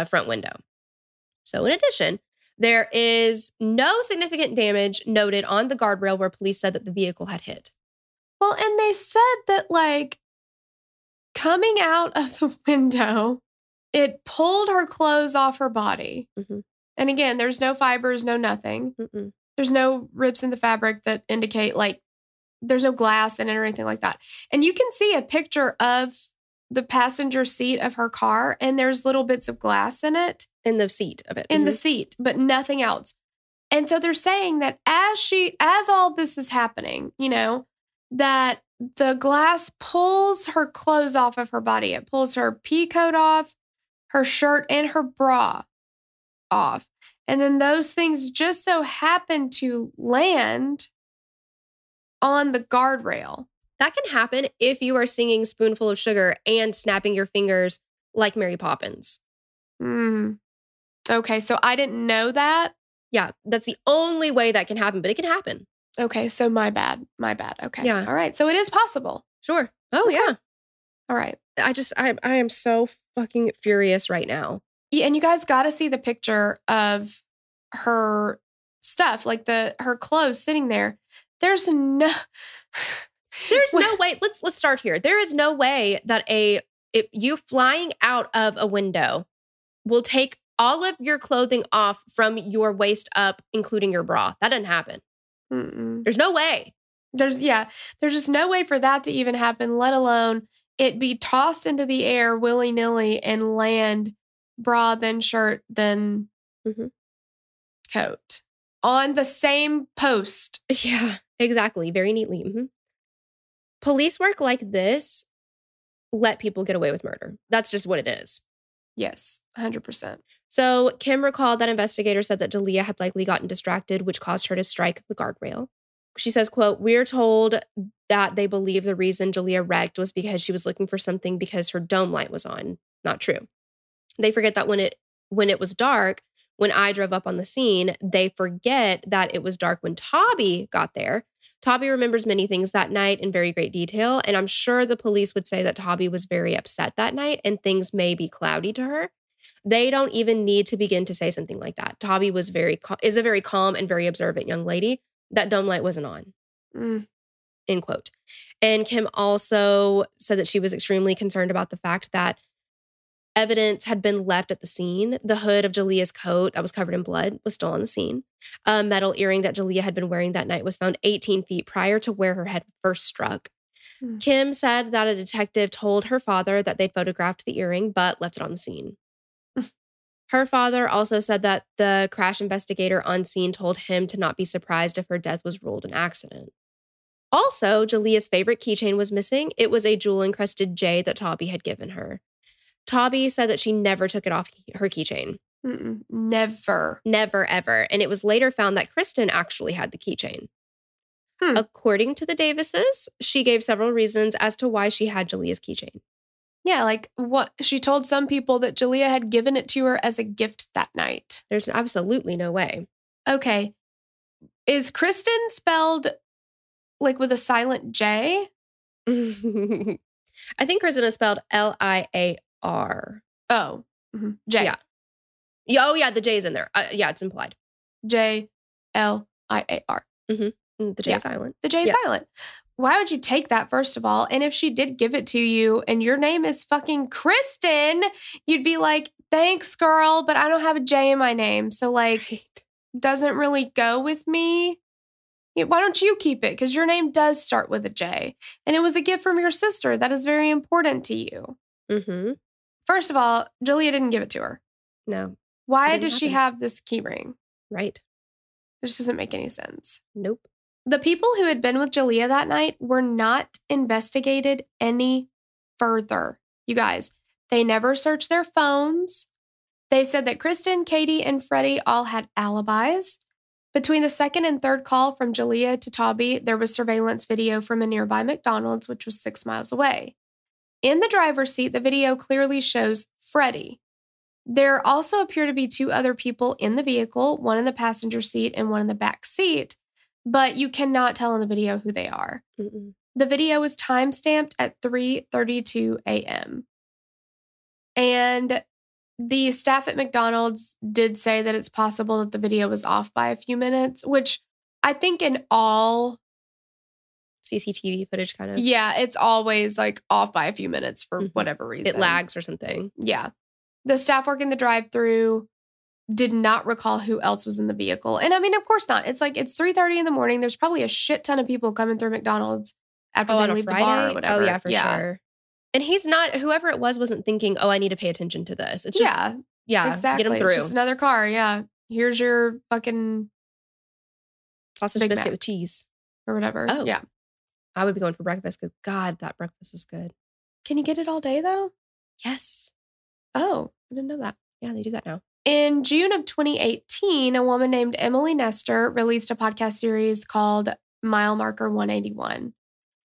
front window. So in addition, there is no significant damage noted on the guardrail where police said that the vehicle had hit. Well, and they said that, like, coming out of the window, it pulled her clothes off her body. Mm-hmm. And again, there's no fibers, no nothing. Mm-mm. There's no rips in the fabric that indicate, like, there's no glass in it or anything like that. And you can see a picture of the passenger seat of her car, and there's little bits of glass in it. In the seat of it. In the seat, but nothing else. And so they're saying that as all this is happening, you know, that the glass pulls her clothes off of her body. It pulls her pea coat off, her shirt, and her bra off. And then those things just so happen to land on the guardrail. That can happen if you are singing Spoonful of Sugar and snapping your fingers like Mary Poppins. Okay, so I didn't know that. Yeah, that's the only way that can happen, but it can happen. Okay, so my bad. Okay. Yeah. All right, so it is possible. Sure. Oh, okay. Yeah. All right. I am so fucking furious right now. Yeah, and you guys got to see the picture of her stuff, like her clothes sitting there. There's no way. Let's start here. There is no way that you flying out of a window will take all of your clothing off from your waist up, including your bra. That doesn't happen. Mm-mm. There's no way. There's just no way for that to even happen, let alone it be tossed into the air willy-nilly and land bra, then shirt, then coat on the same post. Yeah, exactly. Very neatly. Mm-hmm. Police work like this let people get away with murder. That's just what it is. Yes, 100%. So Kim recalled that investigators said that Jaleayah had likely gotten distracted, which caused her to strike the guardrail. She says, quote, "We're told that they believe the reason Jaleayah wrecked was because she was looking for something because her dome light was on." Not true. They forget that when it was dark, when I drove up on the scene, they forget that it was dark when Tabi got there. Tabi remembers many things that night in very great detail, and I'm sure the police would say that Tabi was very upset that night and things may be cloudy to her. They don't even need to begin to say something like that. Tabi is a very calm and very observant young lady. That dome light wasn't on. End quote. And Kim also said that she was extremely concerned about the fact that evidence had been left at the scene. The hood of Jaleayah's coat that was covered in blood was still on the scene. A metal earring that Jaleayah had been wearing that night was found 18 feet prior to where her head first struck. Kim said that a detective told her father that they'd photographed the earring, but left it on the scene. Her father also said that the crash investigator on scene told him to not be surprised if her death was ruled an accident. Also, Jaleayah's favorite keychain was missing. It was a jewel-encrusted jade that Tabi had given her. Tabi said that she never took it off her keychain. Never. Never, ever. And it was later found that Kristen actually had the keychain. According to the Davises, she gave several reasons as to why she had Jaleayah's keychain. Yeah, like what she told some people that Jaleayah had given it to her as a gift that night. There's absolutely no way. Okay. Is Kristen spelled like with a silent J? I think Kristen is spelled Liar. Oh, J. Yeah. Oh, yeah, the J's in there. Yeah, it's implied. Jliar. The J is silent. The J is silent. Why would you take that, first of all? And if she did give it to you and your name is fucking Kristen, you'd be like, thanks, girl, but I don't have a J in my name. So, like, doesn't really go with me. Why don't you keep it? Because your name does start with a J. And it was a gift from your sister. That is very important to you. Mm-hmm. First of all, Jaleayah didn't give it to her. No. Why does she have this key ring? Right. This doesn't make any sense. Nope. The people who had been with Jaleayah that night were not investigated any further. You guys, they never searched their phones. They said that Kristen, Katie, and Freddie all had alibis. Between the second and third call from Jaleayah to Tawby, there was surveillance video from a nearby McDonald's, which was 6 miles away. In the driver's seat, the video clearly shows Freddie. There also appear to be 2 other people in the vehicle, one in the passenger seat and one in the back seat, but you cannot tell in the video who they are. Mm-mm. The video was timestamped at 3:32 a.m. And the staff at McDonald's did say that it's possible that the video was off by a few minutes, which I think in all CCTV footage kind of. Yeah, it's always like off by a few minutes for whatever reason. It lags or something. Yeah. The staff working the drive-thru did not recall who else was in the vehicle. And I mean, of course not. It's like, it's 3:30 in the morning. There's probably a shit ton of people coming through McDonald's after they leave the bar or whatever. Oh, yeah, for sure. And he's not, whoever it wasn't thinking, oh, I need to pay attention to this. It's just, exactly. Get him through. It's just another car. Yeah. Here's your fucking sausage Big biscuit Mac. with cheese. Or whatever. Oh. Yeah. I would be going for breakfast because, God, that breakfast is good. Can you get it all day, though? Yes. Oh, I didn't know that. Yeah, they do that now. In June of 2018, a woman named Emily Nestor released a podcast series called Mile Marker 181.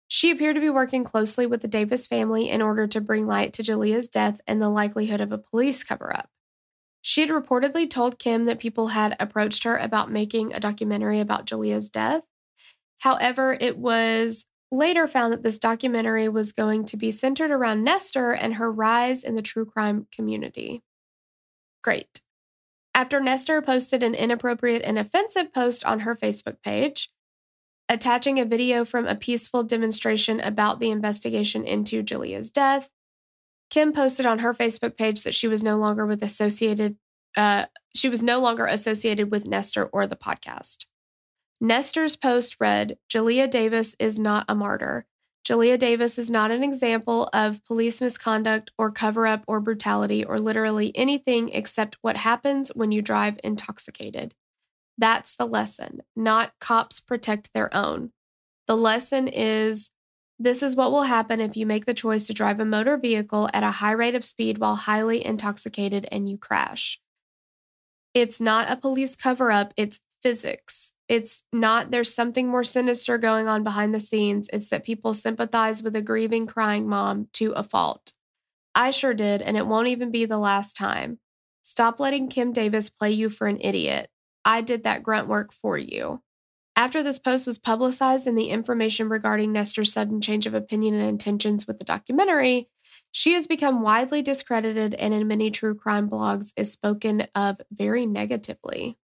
She appeared to be working closely with the Davis family in order to bring light to Jaleayah's death and the likelihood of a police cover-up. She had reportedly told Kim that people had approached her about making a documentary about Jaleayah's death. However, it was later found that this documentary was going to be centered around Nestor and her rise in the true crime community. Great. After Nestor posted an inappropriate and offensive post on her Facebook page, attaching a video from a peaceful demonstration about the investigation into Jaleayah's death, Kim posted on her Facebook page that she was no longer associated with Nestor or the podcast. Nestor's post read, Jaleayah Davis is not a martyr. Jaleayah Davis is not an example of police misconduct or cover-up or brutality or literally anything except what happens when you drive intoxicated. That's the lesson. Not cops protect their own. The lesson is, this is what will happen if you make the choice to drive a motor vehicle at a high rate of speed while highly intoxicated and you crash. It's not a police cover-up. It's physics. It's not there's something more sinister going on behind the scenes. It's that people sympathize with a grieving, crying mom to a fault. I sure did, and it won't even be the last time. Stop letting Kim Davis play you for an idiot. I did that grunt work for you. After this post was publicized and the information regarding Nestor's sudden change of opinion and intentions with the documentary, she has become widely discredited and in many true crime blogs is spoken of very negatively.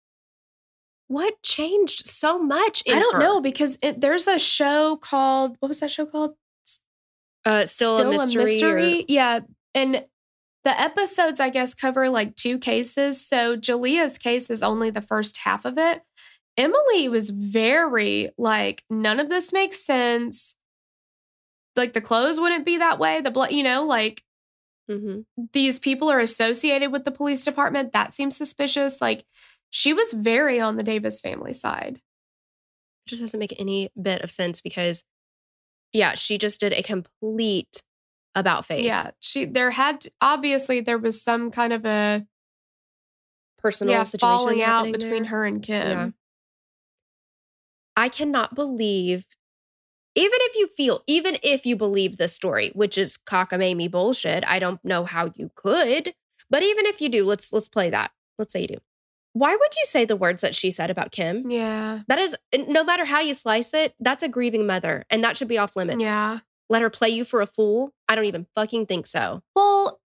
What changed so much in I don't her? know, because there's a show called, what was that show called? Still a Mystery. Yeah, and the episodes, I guess, cover like 2 cases. So Jaleayah's case is only the first half of it. Emily was very like, none of this makes sense. Like the clothes wouldn't be that way. The blood, like these people are associated with the police department. That seems suspicious. Like she was very on the Davis family side. It just doesn't make any bit of sense because, yeah, she just did a complete about face. Yeah, obviously there was some kind of a personal situation falling out between her and Kim. Yeah. I cannot believe, even if you believe this story, which is cockamamie bullshit, I don't know how you could, but even if you do, let's play that. Let's say you do. Why would you say the words that she said about Kim? Yeah. That is, no matter how you slice it, that's a grieving mother, and that should be off limits. Yeah. Let her play you for a fool? I don't even fucking think so. Well,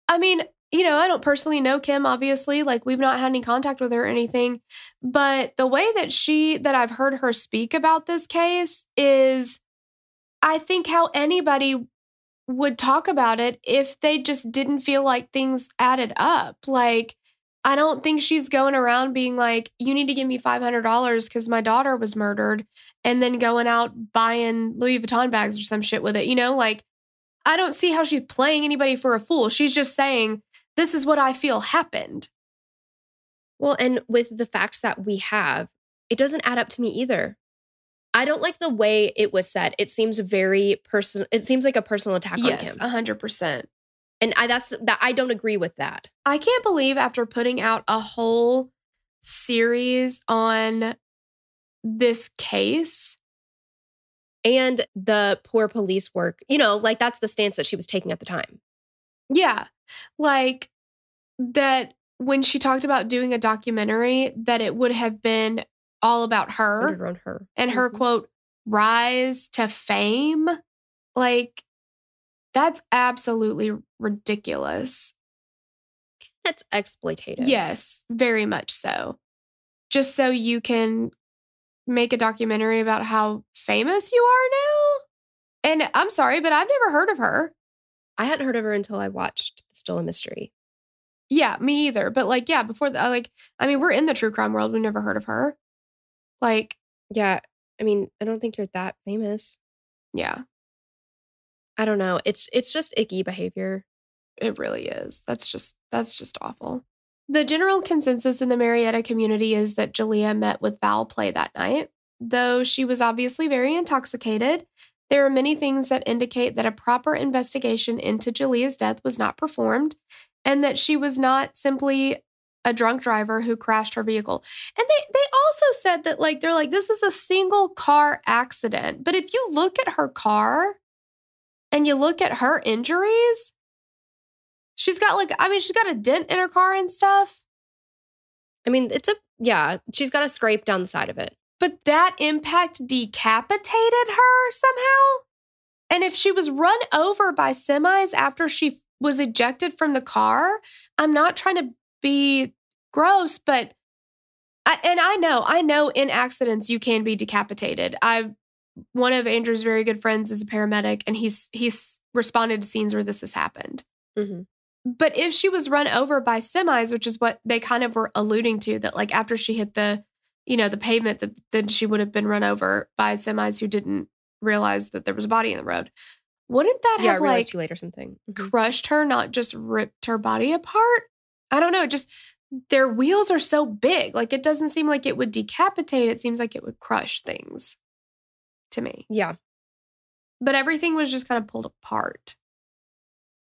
I mean, I don't personally know Kim, obviously. Like, we've not had any contact with her or anything. But the way that I've heard her speak about this case is, I think, how anybody would talk about it if they just didn't feel like things added up. Like, I don't think she's going around being like, you need to give me $500 because my daughter was murdered, and then going out buying Louis Vuitton bags or some shit with it. Like, I don't see how she's playing anybody for a fool. She's just saying, this is what I feel happened. Well, and with the facts that we have, it doesn't add up to me either. I don't like the way it was said. It seems very personal. It seems like a personal attack on Kim. Yes, 100%. And I don't agree with that. I can't believe after putting out a whole series on this case and the poor police work, like that's the stance that she was taking at the time. Yeah. Like that when she talked about doing a documentary, that it would have been all about her centered around her and her quote, rise to fame. Like, that's absolutely ridiculous. That's exploitative. Yes, very much so. Just so you can make a documentary about how famous you are now. And I'm sorry, but I've never heard of her. I hadn't heard of her until I watched The Stolen Mystery. Yeah, me either. But before that, we're in the true crime world. We've never heard of her. Yeah, I don't think you're that famous. Yeah. I don't know. It's just icky behavior. It really is. That's just awful. The general consensus in the Marietta community is that Jaleayah met with foul play that night. Though she was obviously very intoxicated, there are many things that indicate that a proper investigation into Jaleayah's death was not performed and that she was not simply a drunk driver who crashed her vehicle. And they also said that they're like, this is a single car accident. But if you look at her car and you look at her injuries, she's got she's got a dent in her car and stuff. She's got a scrape down the side of it. But that impact decapitated her somehow. And if she was run over by semis after she was ejected from the car, I'm not trying to be gross, but I know in accidents you can be decapitated. One of Andrew's very good friends is a paramedic, and he's responded to scenes where this has happened. Mm-hmm. But if she was run over by semis, which is what they kind of were alluding to, that after she hit the pavement, that then she would have been run over by semis who didn't realize that there was a body in the road. Wouldn't that have realized too late or something? Mm-hmm. Crushed her, not just ripped her body apart? I don't know. Just their wheels are so big. It doesn't seem like it would decapitate. It seems like it would crush things to me. Yeah. But everything was just kind of pulled apart.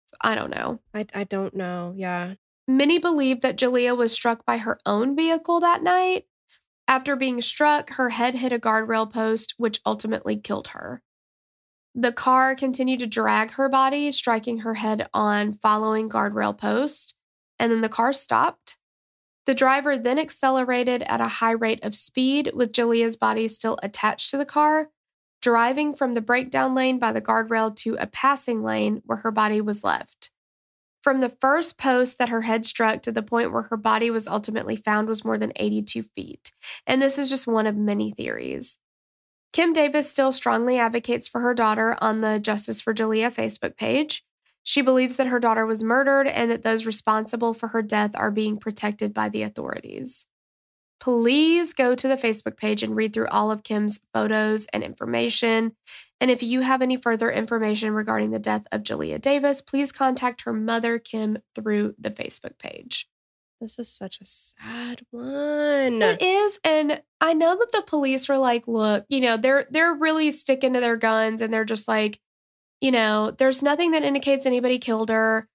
So I don't know. I don't know. Yeah. Many believe that Jaleayah was struck by her own vehicle that night. After being struck, her head hit a guardrail post, which ultimately killed her. The car continued to drag her body, striking her head on following guardrail post, and then the car stopped. The driver then accelerated at a high rate of speed, with Jaleayah's body still attached to the car, driving from the breakdown lane by the guardrail to a passing lane where her body was left. From the first post that her head struck to the point where her body was ultimately found was more than 82 feet. And this is just one of many theories. Kim Davis still strongly advocates for her daughter on the Justice for Jaleayah Facebook page. She believes that her daughter was murdered and that those responsible for her death are being protected by the authorities. Please go to the Facebook page and read through all of Kim's photos and information. And if you have any further information regarding the death of Jaleayah Davis, please contact her mother, Kim, through the Facebook page. This is such a sad one. It is. And I know that the police were like, look, they're really sticking to their guns, and they're just like, there's nothing that indicates anybody killed her.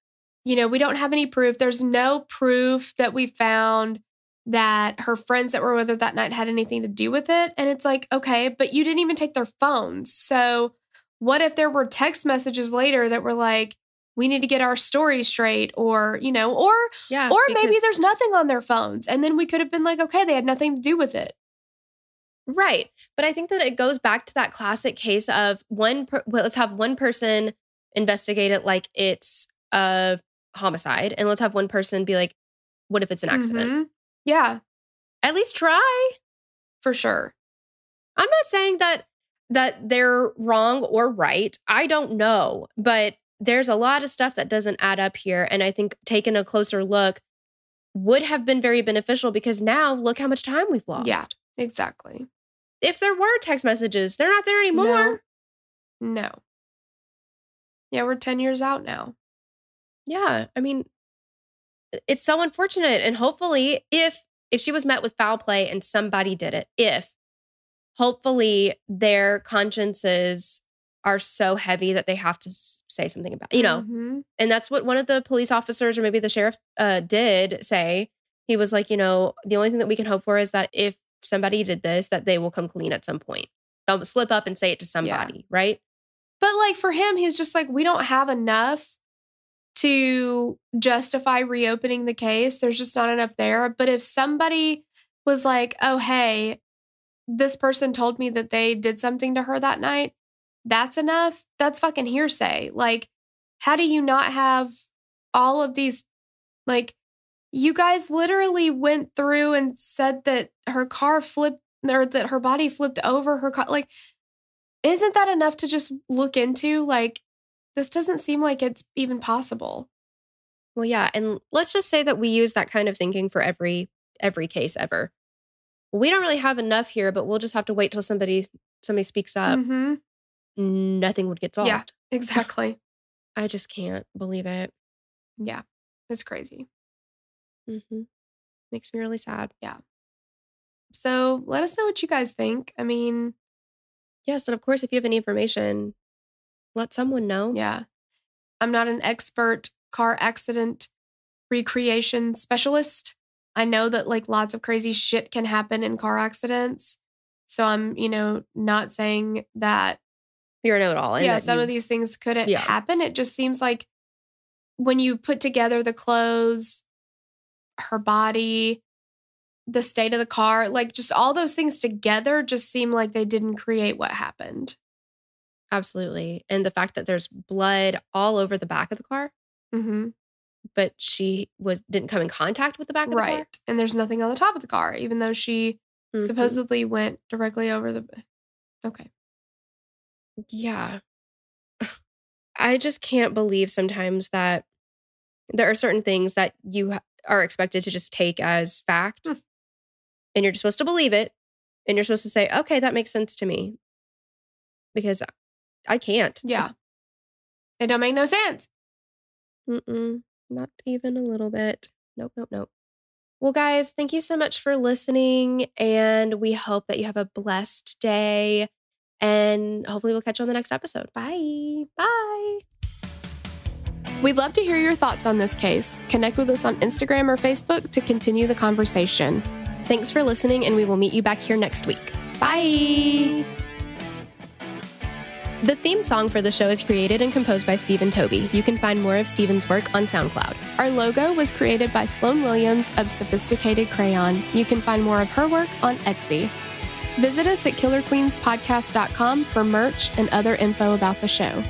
We don't have any proof. There's no proof that we found that her friends that were with her that night had anything to do with it. And it's like, okay, but you didn't even take their phones. So what if there were text messages later that were like, we need to get our story straight, or, you know, or maybe there's nothing on their phones. And then we could have been like, okay, they had nothing to do with it. Right. But I think that it goes back to that classic case of let's have one person investigate it like it's a homicide. And let's have one person be like, what if it's an accident? Mm-hmm. Yeah. At least try. For sure. I'm not saying that they're wrong or right. I don't know. But there's a lot of stuff that doesn't add up here. And I think taking a closer look would have been very beneficial, because now look how much time we've lost. Yeah, exactly. If there were text messages, they're not there anymore. No. Yeah, we're 10 years out now. Yeah. I mean, it's so unfortunate. And hopefully if she was met with foul play and somebody did it, hopefully their consciences are so heavy that they have to say something about, you know. Mm-hmm. And that's what one of the police officers, or maybe the sheriff, did say. He was like, you know, the only thing that we can hope for is that if somebody did this, that they will come clean at some point. They'll slip up and say it to somebody, right? But like for him, he's just like, we don't have enough to justify reopening the case. There's just not enough there. But if somebody was like, oh, hey, this person told me that they did something to her that night, that's enough. That's fucking hearsay. Like, how do you not have all of these? Like, you guys literally went through and said that her car flipped, or that her body flipped over her car. Like, isn't that enough to just look into? Like, this doesn't seem like it's even possible. Well, yeah. And let's just say that we use that kind of thinking for every case ever. We don't really have enough here, but we'll just have to wait till somebody speaks up. Mm-hmm. Nothing would get solved. Yeah, exactly. I just can't believe it. Yeah, it's crazy. Mm-hmm. Makes me really sad. Yeah. So let us know what you guys think. I mean, yes. And of course, if you have any information, let someone know. Yeah. I'm not an expert car accident recreation specialist. I know that like lots of crazy shit can happen in car accidents. So I'm, not saying that you're a know-it-all. Yeah, some of these things couldn't happen. It just seems like when you put together the clothes, her body, the state of the car, like just all those things together just seem like they didn't create what happened. Absolutely. And the fact that there's blood all over the back of the car, but she didn't come in contact with the back of the car. Right. And there's nothing on the top of the car, even though she supposedly went directly over the... Okay. Yeah. I just can't believe sometimes that there are certain things that you are expected to just take as fact. And you're just supposed to believe it. And you're supposed to say, okay, that makes sense to me. Because I can't. Yeah. It don't make no sense. Not even a little bit. Nope. Well, guys, thank you so much for listening. And we hope that you have a blessed day. And hopefully we'll catch you on the next episode. Bye. Bye. We'd love to hear your thoughts on this case. Connect with us on Instagram or Facebook to continue the conversation. Thanks for listening, and we will meet you back here next week. Bye. The theme song for the show is created and composed by Stephen Toby. You can find more of Stephen's work on SoundCloud. Our logo was created by Sloan Williams of Sophisticated Crayon. You can find more of her work on Etsy. Visit us at killerqueenspodcast.com for merch and other info about the show.